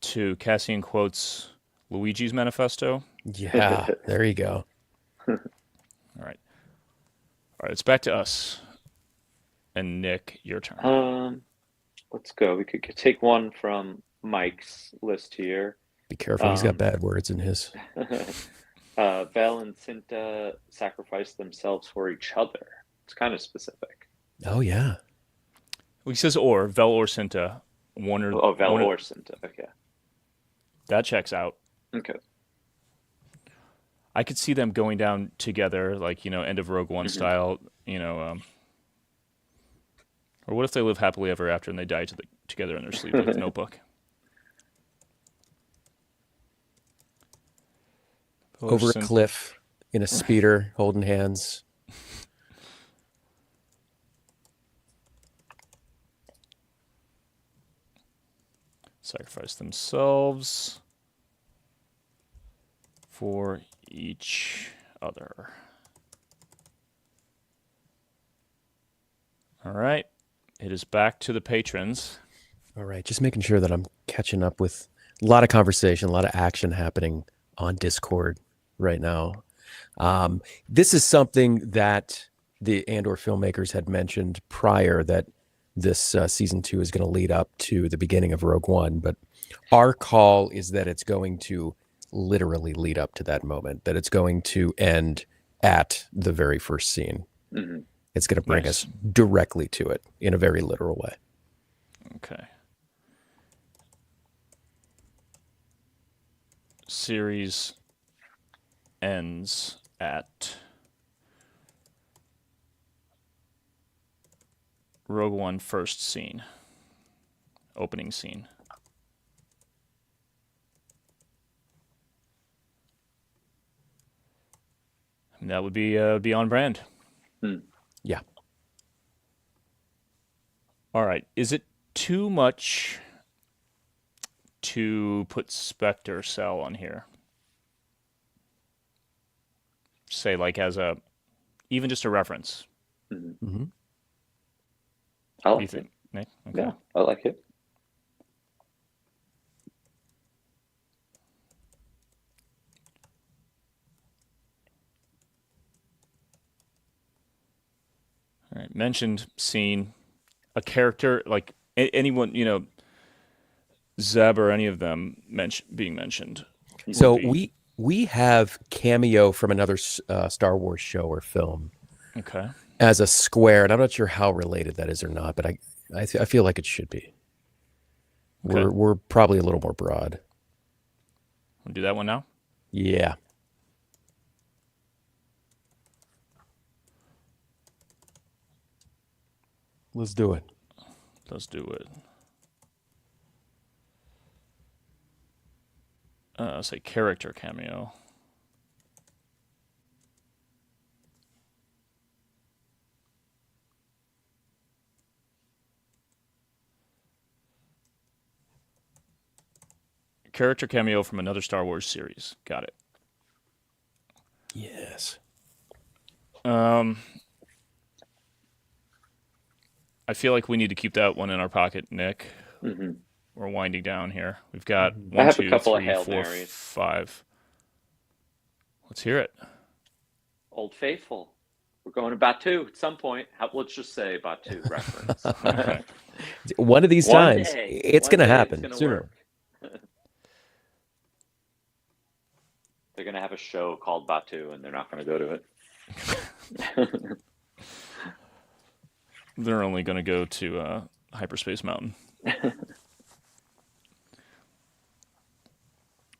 to Cassian quotes Luigi's manifesto. Yeah, there you go. All right. All right, it's back to us. And Nick, your turn. Let's go. We could take one from Mike's list here. Be careful, he's got bad words in his. Vel and Cinta sacrifice themselves for each other. It's kind of specific. Oh, yeah. Well, he says or, Vel or Cinta. One or, Vel one or Cinta. Okay. That checks out. Okay. I could see them going down together, like, end of Rogue One style, or what if they live happily ever after and they die together in their sleep, like the Notebook? Over a cliff in a speeder, holding hands. Sacrifice themselves for each other. All right. It is back to the patrons. All right. Just making sure that I'm catching up with a lot of conversation, a lot of action happening on Discord right now. This is something that the Andor filmmakers had mentioned prior, that this season 2 is going to lead up to the beginning of Rogue One. But our call is that it's going to literally lead up to that moment, that it's going to end at the very first scene. Mm-hmm. It's going to bring us directly to it in a very literal way. Okay. Series ends at Rogue One first scene. Opening scene. And that would be on brand. Yeah. All right. Is it too much to put Spectre Cell on here? Say, like, as even just a reference. Mm-hmm. I What do you like think, it. Nick? Okay. Yeah, I like it. All right. Mentioned scene, a character, like anyone, Zeb or any of them being mentioned. So we have cameo from another Star Wars show or film Okay. as a square, and I'm not sure how related that is or not, but I feel like it should be. Okay. We're probably a little more broad. We'll do that one now. Yeah. Let's do it. Let's do it. Say character cameo. Character cameo from another Star Wars series. Got it. Yes. I feel like we need to keep that one in our pocket, Nick. Mm-hmm. We're winding down here. We've got I one, have two, a couple of three, Hail four, Marys. 5. Let's hear it. Old Faithful. We're going to Batu at some point. Let's just say Batu reference. Okay. One of these One times, day. it's One going to day happen it's gonna sooner. work. They're going to have a show called Batu, and they're not going to go to it. They're only going to go to Hyperspace Mountain.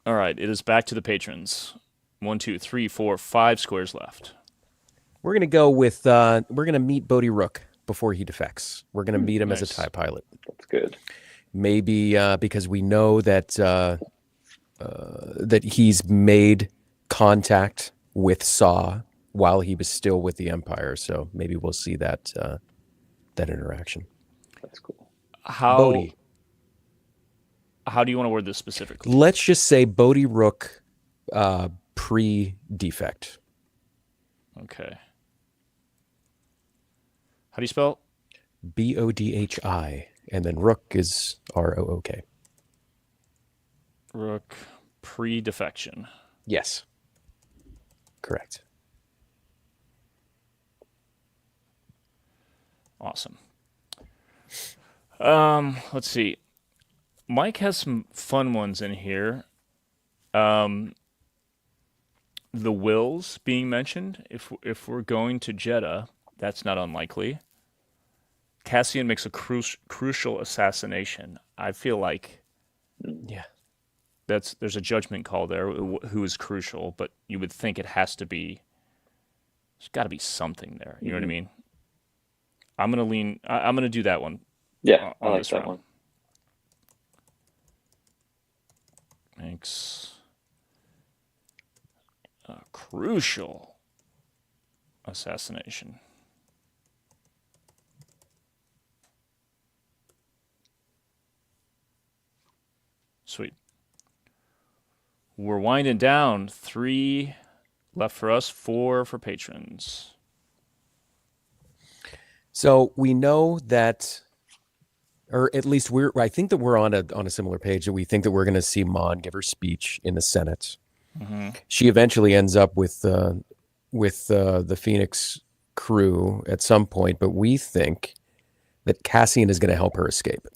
All right, it is back to the patrons. 1, 2, 3, 4, 5 squares left. We're going to go with, we're going to meet Bodhi Rook before he defects. We're going to meet him as a Nice. TIE pilot. That's good. Maybe because we know that that he's made contact with Saw while he was still with the Empire. So maybe we'll see that that interaction. That's cool. Bodhi. How do you want to word this specifically? Let's just say Bodhi Rook pre-defect. Okay. How do you spell? Bodhi, and then Rook is Rook. Rook pre-defection. Yes. Correct. Awesome. Let's see. Mike has some fun ones in here. The wills being mentioned. If we're going to Jeddah, that's not unlikely. Cassian makes a crucial assassination. I feel like Yeah. there's a judgment call there. Who is crucial? But you would think it has to be. There's got to be something there. You know what I mean? I'm gonna lean. I'm gonna do that one. Yeah, I On like this that round. one. Makes a crucial assassination. Sweet. We're winding down. 3 left for us, 4 for patrons. So we know that, or at least I think that we're on a similar page, that we think that we're going to see Mon give her speech in the Senate. Mm-hmm. She eventually ends up with the Phoenix crew at some point, but we think that Cassian is going to help her escape.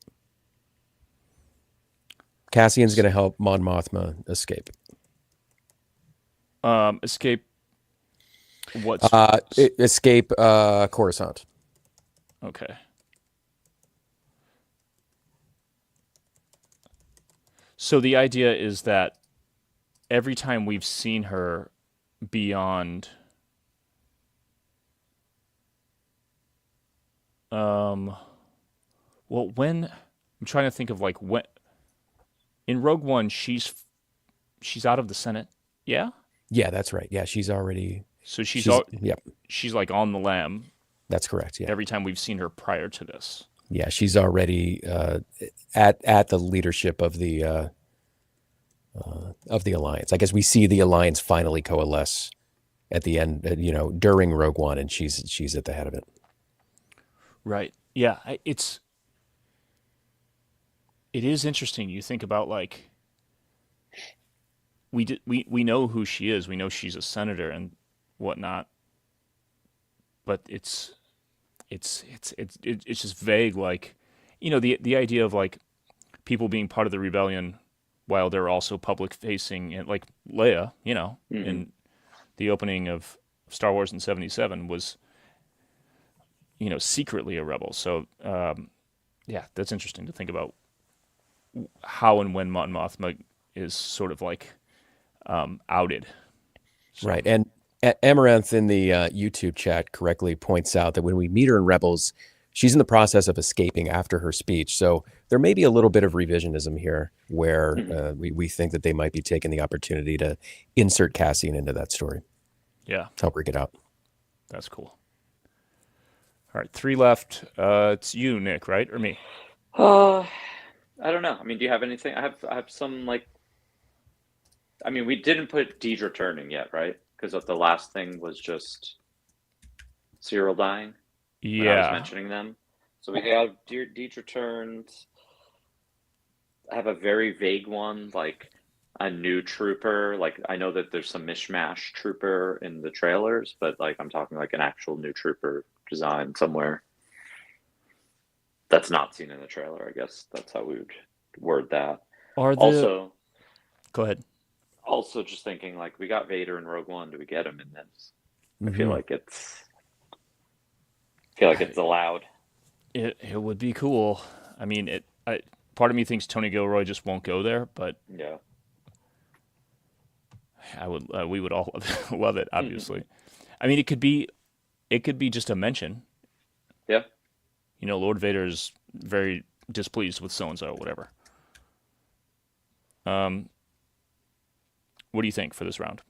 Cassian's going to help Mon Mothma escape. Escape. What's Escape Coruscant. okay? So the idea is that every time we've seen her beyond, well, when I'm trying to think of like when in Rogue One she's out of the Senate, yeah. Yeah, that's right. Yeah, she's already. So Yep, she's like on the lam that's correct. Yeah, every time we've seen her prior to this. yeah, she's already at the leadership of the alliance. I guess we see the alliance finally coalesce at the end. During Rogue One, and she's at the head of it. Right. Yeah. It is interesting. You think about like we know who she is. We know she's a senator and whatnot. But it's just vague. Like, the idea of like people being part of the rebellion while they're also public facing, and like Leia, in the opening of Star Wars in '77 was, secretly a rebel. So, yeah, that's interesting to think about how and when Mon Mothma is sort of like outed. So, Right. And Amaranth in the YouTube chat correctly points out that when we meet her in Rebels, she's in the process of escaping after her speech. So there may be a little bit of revisionism here where we think that they might be taking the opportunity to insert Cassian into that story. Yeah. Help her get out. That's cool. All right, 3 left. It's you, Nick, right? Or me? I don't know. I mean, do you have anything? I have some like. I mean, we didn't put Deidre turning yet, right? Because the last thing was just Cyril dying. When I was Yeah. mentioning them. So we have Deidre turned. I have a very vague one, like a new trooper. Like I know that there's some mishmash trooper in the trailers, but like I'm talking like an actual new trooper design somewhere. That's not seen in the trailer, I guess. That's how we would word that. Are the Also, Go ahead. also just thinking like we got Vader in Rogue One. Do we get him in this? I Mhm. feel like it's allowed. It would be cool. I mean, part of me thinks Tony Gilroy just won't go there, but Yeah. we would all love it, obviously. I mean, it could be just a mention. Yeah. Lord Vader's very displeased with so and so, whatever. What do you think for this round?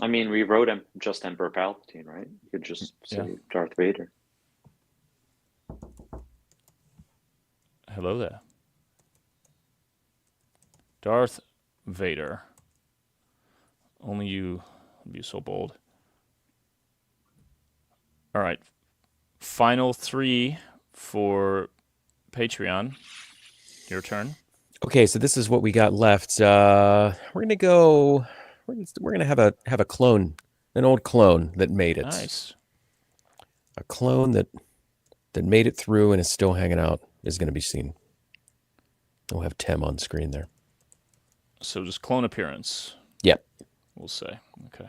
I mean, we wrote him just Emperor Palpatine, right? You could just Yeah. say Darth Vader. Hello there. Darth Vader. Only you would be so bold. All right. Final 3 for Patreon. Your turn. Okay, so this is what we got left. We're gonna go. We're gonna have a clone, an old clone that made it. Nice. A clone that made it through and is still hanging out is going to be seen. We'll have Tem on screen there. So just clone appearance. Yep. We'll say. Okay.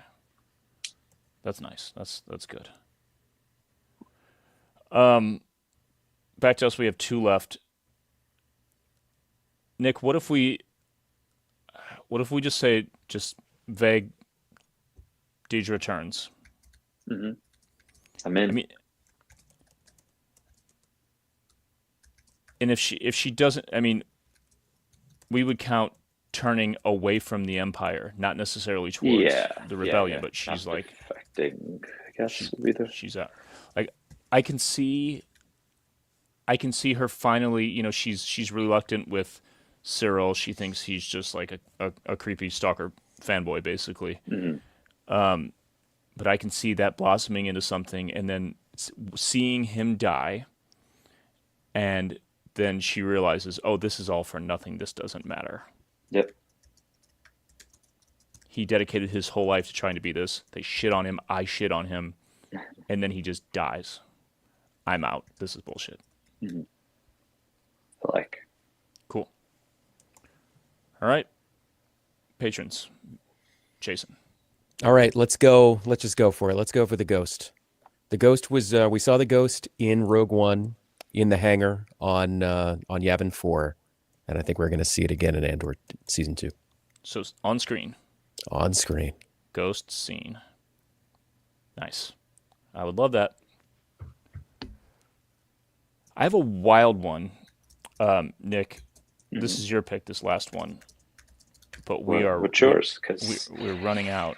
That's nice. That's good. Back to us. We have 2 left. Nick, what if we just say just vague Deidre returns? Mm-hmm. I'm in. I mean, and if she doesn't, I mean, we would count turning away from the Empire, not necessarily towards the rebellion, but she's not like defecting, I guess would be the... she's out. Like I can see her finally. You know, she's reluctant with Cyril. She thinks he's just like a creepy stalker fanboy, basically. Mm-hmm. But I can see that blossoming into something, and then seeing him die, and then she realizes, oh, this is all for nothing. This doesn't matter. Yep. He dedicated his whole life to trying to be this. They shit on him. I shit on him. And then he just dies. I'm out. This is bullshit. Mm-hmm. Cool. All right. Patrons. Jason. All right, let's go. Let's just go for it. Let's go for the ghost. The ghost was we saw the ghost in Rogue One in the hangar on Yavin 4, and I think we're going to see it again in Andor season 2. So on screen. On screen. Ghost scene. Nice. I would love that. I have a wild one. Nick, this is your pick, this last one. But what's yours? Because we're running out.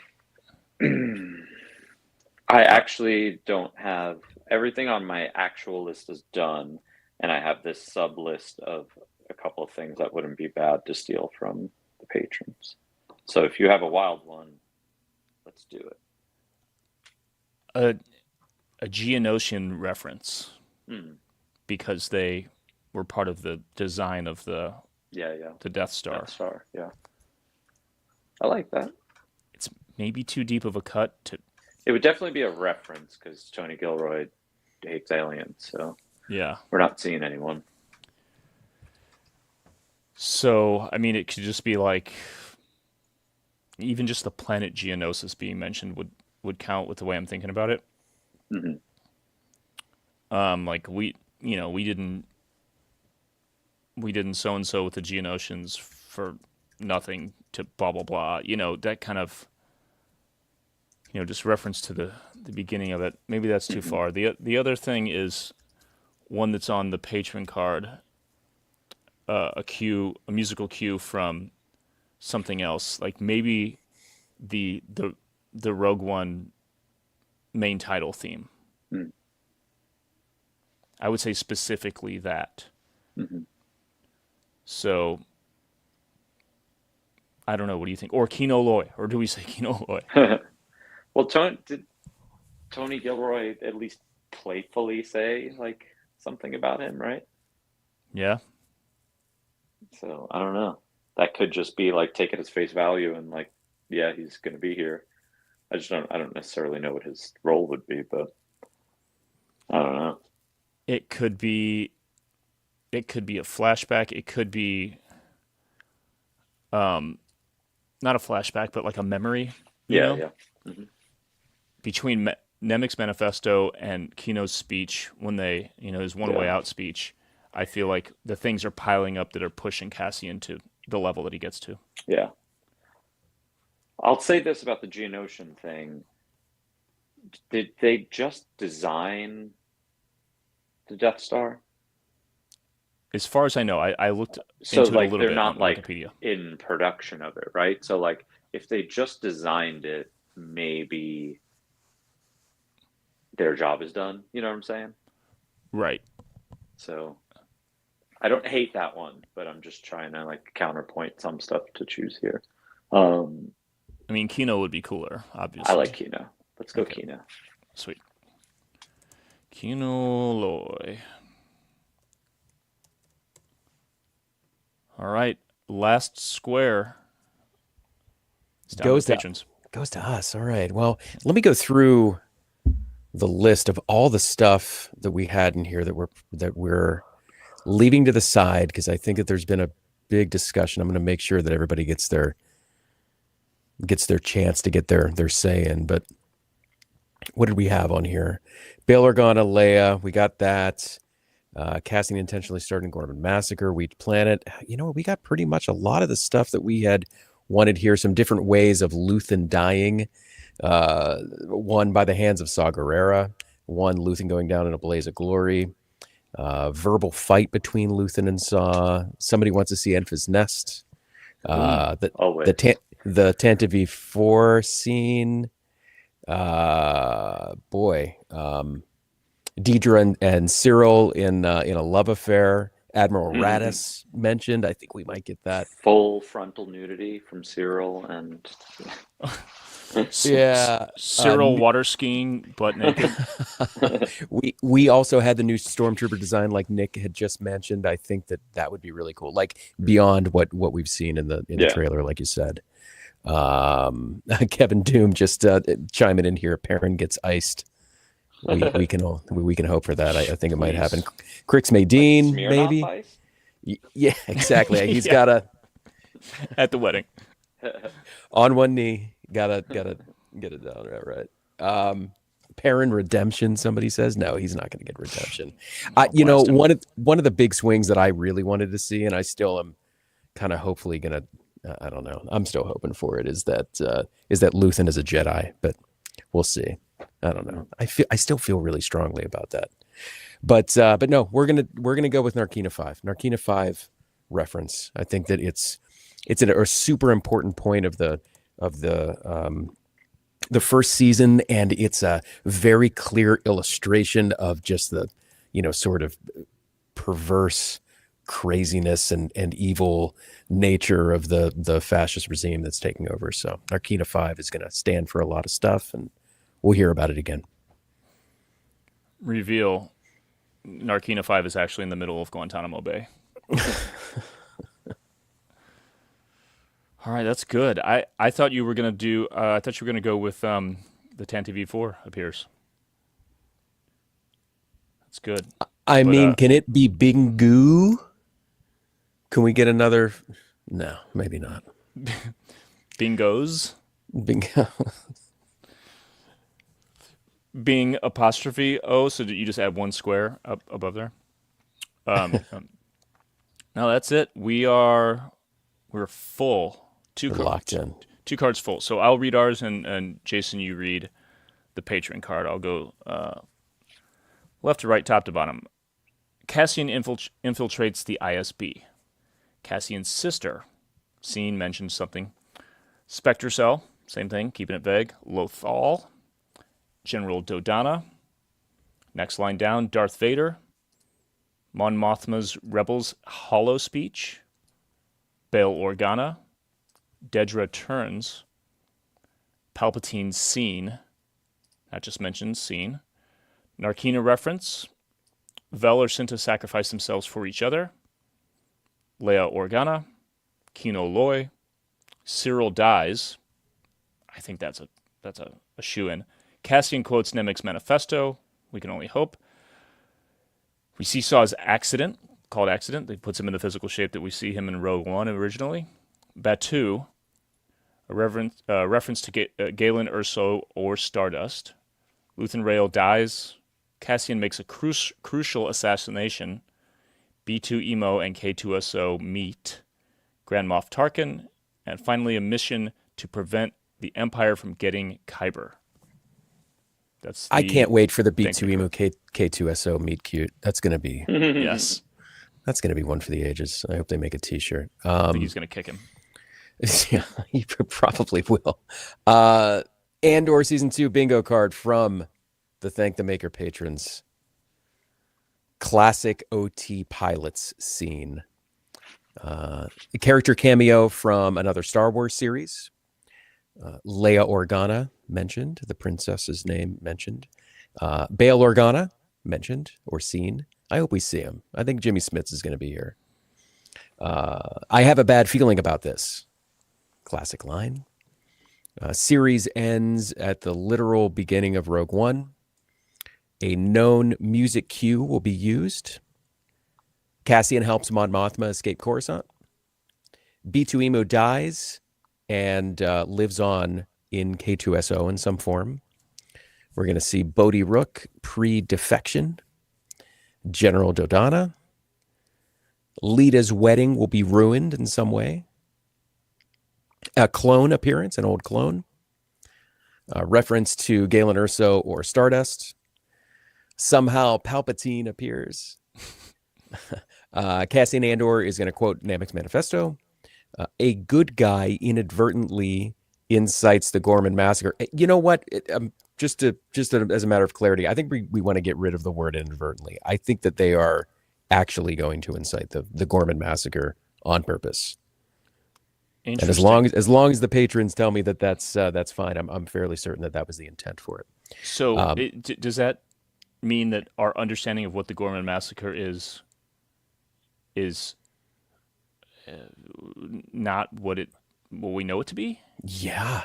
I actually don't have everything on my actual list is done, and I have this sub list of a couple of things that wouldn't be bad to steal from the patrons. So if you have a wild one, let's do it. A Geonosian reference, because they were part of the design of the Death Star. Death Star, yeah. I like that. It's maybe too deep of a cut to. It would definitely be a reference because Tony Gilroy hates aliens, so yeah, we're not seeing anyone. So I mean, it could just be like, even just the planet Geonosis being mentioned would count with the way I'm thinking about it. Mm-hmm. Like we didn't so and so with the Geonosians for nothing to blah blah blah. You know, that kind of. You know, just reference to the beginning of it. Maybe that's too far. The other thing is one that's on the patron card, a musical cue from something else. Like maybe the Rogue One main title theme. I would say specifically that. So I don't know. What do you think? Or Kino Loy? Or do we say Kino Loy? Well, did Tony Gilroy at least playfully say like something about him, right? Yeah. So I don't know. That could just be like take it as face value and like, yeah, he's going to be here. I don't necessarily know what his role would be, but I don't know. It could be a flashback. It could be not a flashback, but like a memory. You know? Yeah. Mm-hmm. Between Nemec's manifesto and Kino's speech, when they, his one-way out speech, I feel like the things are piling up that are pushing Cassian to the level that he gets to. Yeah. I'll say this about the Geonosian thing. Did they just design the Death Star? As far as I know, I looked so into like, it a little they're bit not on like Wikipedia. In production of it, right? So like if they just designed it, maybe their job is done. You know what I'm saying? Right. So I don't hate that one, but I'm just trying to like counterpoint some stuff to choose here. I mean, Kino would be cooler, obviously. I like Kino. Let's go Okay. Kino. Sweet. Kino Loy. All right. Last square. It's down Goes to to patrons. Goes to us. All right. Well, let me go through the list of all the stuff that we had in here that we're leaving to the side, because I think that there's been a big discussion. I'm going to make sure that everybody gets their chance to get their say in. But what did we have on here? Bail Organa, Leia. We got that. Cassian intentionally starting Gorman Massacre. Wheat Planet. You know, we got pretty much a lot of the stuff that we had wanted here. Some different ways of Luthen dying. One by the hands of Saw Gerrera. One Luthen going down in a blaze of glory. Verbal fight between Luthen and Saw. Somebody wants to see Enfys Nest. The Tantive 4 scene. Deidre and Cyril in a love affair. Admiral Raddus mentioned. I think we might get that. Full frontal nudity from Cyril and yeah, Cyril water skiing, butt naked. we also had the new Stormtrooper design, like Nick had just mentioned. I think that would be really cool, like beyond what we've seen in the trailer, like you said. Kevin Doom just chiming in here. Perrin gets iced. We can hope for that. I think it might happen. Crix Maydeen, like maybe. Ice? Yeah, exactly. He's gotta at the wedding on one knee. Gotta get it down right. Perrin redemption. Somebody says no. He's not going to get redemption. One of the big swings that I really wanted to see, and I still am kind of hopefully gonna. I don't know. I'm still hoping for it. Is that Luthen is a Jedi, but we'll see. I don't know. I still feel really strongly about that. But no, we're gonna go with Narkina 5. Narkina 5 reference. I think that it's a super important point of the first season, and it's a very clear illustration of just the sort of perverse craziness and evil nature of the fascist regime that's taking over. So Narkina 5 is going to stand for a lot of stuff, and we'll hear about it again. Reveal: Narkina 5 is actually in the middle of Guantanamo Bay. All right, that's good. I thought you were gonna do. I thought you were gonna go with the Tantive 4 appears. That's good. I mean, can it be Bingo? Can we get another? No, maybe not. Bingos. Bingo. Bing apostrophe O. So did you just add one square up above there? No, that's it. We're full. Locked in. Two cards full. So I'll read ours, and Jason, you read the patron card. I'll go left to right, top to bottom. Cassian infiltrates the ISB. Cassian's sister, Scene mentions something. Spectre Cell, same thing, keeping it vague. Lothal. General Dodonna. Next line down, Darth Vader. Mon Mothma's Rebels Hollow Speech. Bail Organa. Dedra Turns. Palpatine's Scene. That just mentions Scene. Narkina reference. Vel or Cinta sacrifice themselves for each other. Leia Organa. Kino Loy. Cyril dies. I think that's a shoo-in. Cassian quotes Nemec's manifesto. We can only hope. We see Saw's accident, called accident. That puts him in the physical shape that we see him in Rogue One originally. Batu, a reference to Galen Erso or Stardust. Luthen Rael dies. Cassian makes a crucial assassination. B2 Emo and K2SO meet. Grand Moff Tarkin. And finally, a mission to prevent the Empire from getting Kyber. I can't wait for the B2 Emo K2SO meet cute. That's going to be yes. That's going to be one for the ages. I hope they make a T-shirt. I think he's going to kick him. Yeah, he probably will. Andor Season 2 bingo card from the Thank the Maker patrons. Classic OT pilots scene. A character cameo from another Star Wars series. Leia Organa mentioned. The princess's name mentioned. Bail Organa mentioned or seen. I hope we see him. I think Jimmy Smits is going to be here. I have a bad feeling about this. Classic line. Series ends at the literal beginning of Rogue One. A known music cue will be used. Cassian helps Mon Mothma escape Coruscant. B2EMO dies and lives on in K2SO in some form. We're going to see Bodhi Rook pre-defection. General Dodonna. Lita's wedding will be ruined in some way. A clone appearance, an old clone. Reference to Galen Erso or Stardust. Somehow Palpatine appears. Cassian Andor is going to quote Namek's manifesto. A good guy inadvertently incites the Gorman massacre. You know what? Just as a matter of clarity, I think we want to get rid of the word inadvertently. I think that they are actually going to incite the Gorman massacre on purpose. And as long as the patrons tell me that that's fine, I'm fairly certain that was the intent for it. So does that mean that our understanding of what the Gorman massacre is not what we know it to be? Yeah.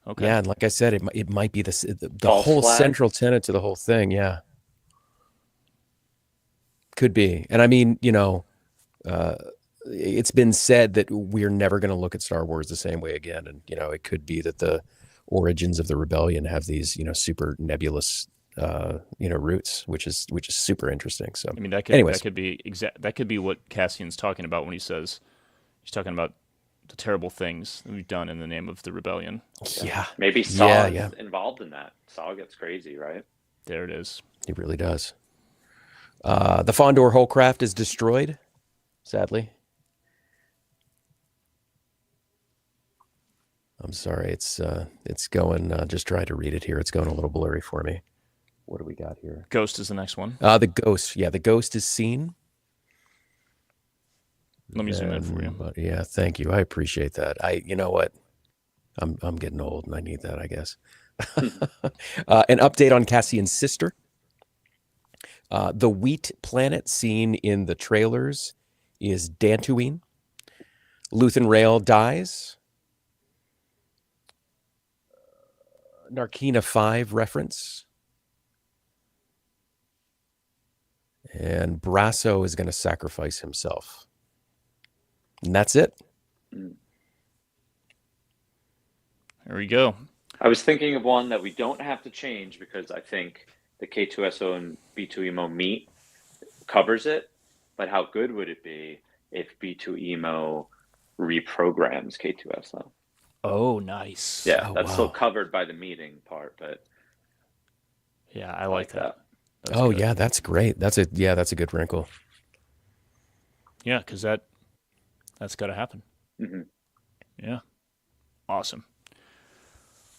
Okay. Yeah, and like I said, it might be the False whole flag? central tenet to the whole thing. Yeah, could be. And I mean, it's been said that we're never going to look at Star Wars the same way again, and it could be that the origins of the rebellion have these super nebulous roots, which is super interesting. So I mean, that could be what Cassian's talking about when he says he's talking about the terrible things that we've done in the name of the rebellion. Yeah. Maybe Saw is involved in that. Saw gets crazy, right? There it is. It really does. The Fondor Holcraft is destroyed, sadly. I'm sorry, it's going. Just try to read it here. It's going a little blurry for me. What do we got here? Ghost is the next one. The Ghost. Yeah, the Ghost is seen. Let me zoom in for you. But yeah, thank you. I appreciate that. You know what? I'm getting old and I need that, I guess. An update on Cassian's sister. The wheat planet seen in the trailers is Dantooine. Luthen Rail dies. Narkina 5 reference. And Brasso is going to sacrifice himself. And that's it. There we go. I was thinking of one that we don't have to change because I think the K2SO and B2EMO meet covers it. But how good would it be if B2EMO reprograms K2SO? Oh, nice. Yeah, that's still covered by the meeting part, but yeah, I like that. That's good. Yeah, that's great. That's a good wrinkle. Yeah, because that's got to happen. Mm-hmm. Yeah, awesome.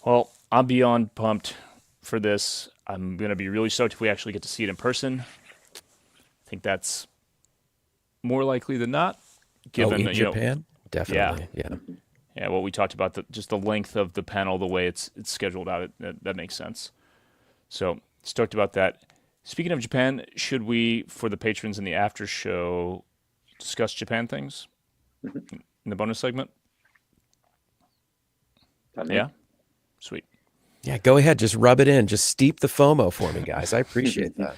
Well, I'm beyond pumped for this. I'm going to be really stoked if we actually get to see it in person. I think that's more likely than not. Given in Japan, definitely. Yeah, what we talked about, just the length of the panel, the way it's scheduled out, that makes sense. So stoked about that. Speaking of Japan, should we, for the patrons in the after show, discuss Japan things in the bonus segment? Yeah? Sweet. Yeah, go ahead. Just rub it in. Just steep the FOMO for me, guys. I appreciate that.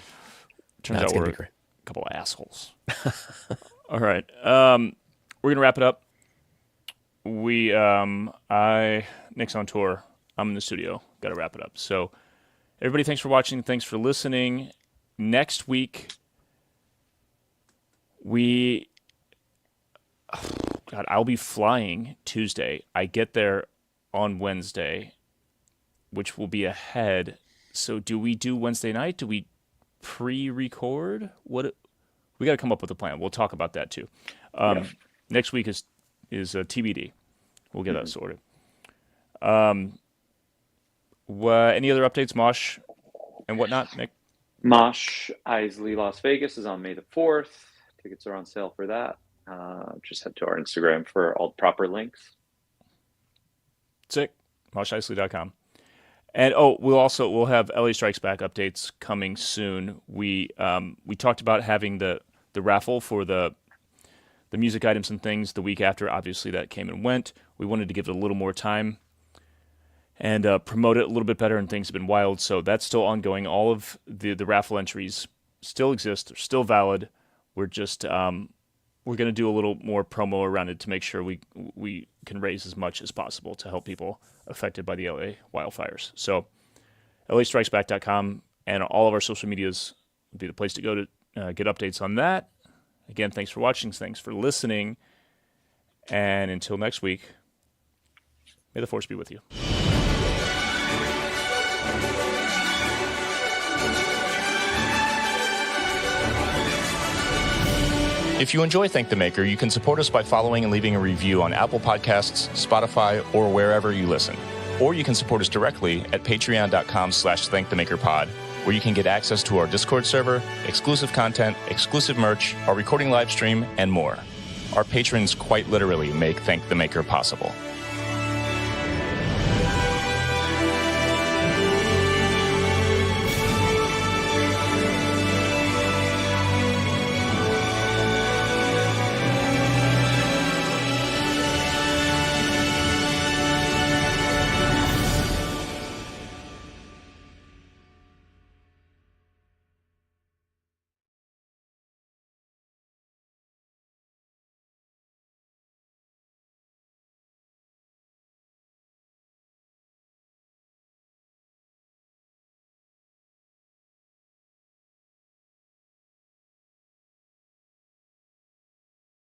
Turns out we're a couple of assholes. All right. We're going to wrap it up. Nick's on tour. I'm in the studio. Got to wrap it up. So, everybody, thanks for watching. Thanks for listening. Next week, I'll be flying Tuesday. I get there on Wednesday, which will be ahead. So, do we do Wednesday night? Do we pre-record? We got to come up with a plan. We'll talk about that too. Next week is TBD. We'll get that sorted. Any other updates, Mosh and whatnot, Nick? Mosh Isley Las Vegas is on May the 4th. Tickets are on sale for that. Just head to our Instagram for all the proper links. Sick. MoshIsley.com. And we'll have LA Strikes Back updates coming soon. We talked about having the raffle for the music items and things the week after. Obviously, that came and went. We wanted to give it a little more time and promote it a little bit better, and things have been wild. So that's still ongoing. All of the raffle entries still exist. They're still valid. We're just we're going to do a little more promo around it to make sure we can raise as much as possible to help people affected by the LA wildfires. So LAStrikesback.com and all of our social medias would be the place to go to get updates on that. Again, thanks for watching. Thanks for listening. And until next week, may the force be with you. If you enjoy Thank the Maker, you can support us by following and leaving a review on Apple Podcasts, Spotify, or wherever you listen. Or you can support us directly at patreon.com/thankthemakerpod, where you can get access to our Discord server, exclusive content, exclusive merch, our recording live stream, and more. Our patrons quite literally make Thank the Maker possible.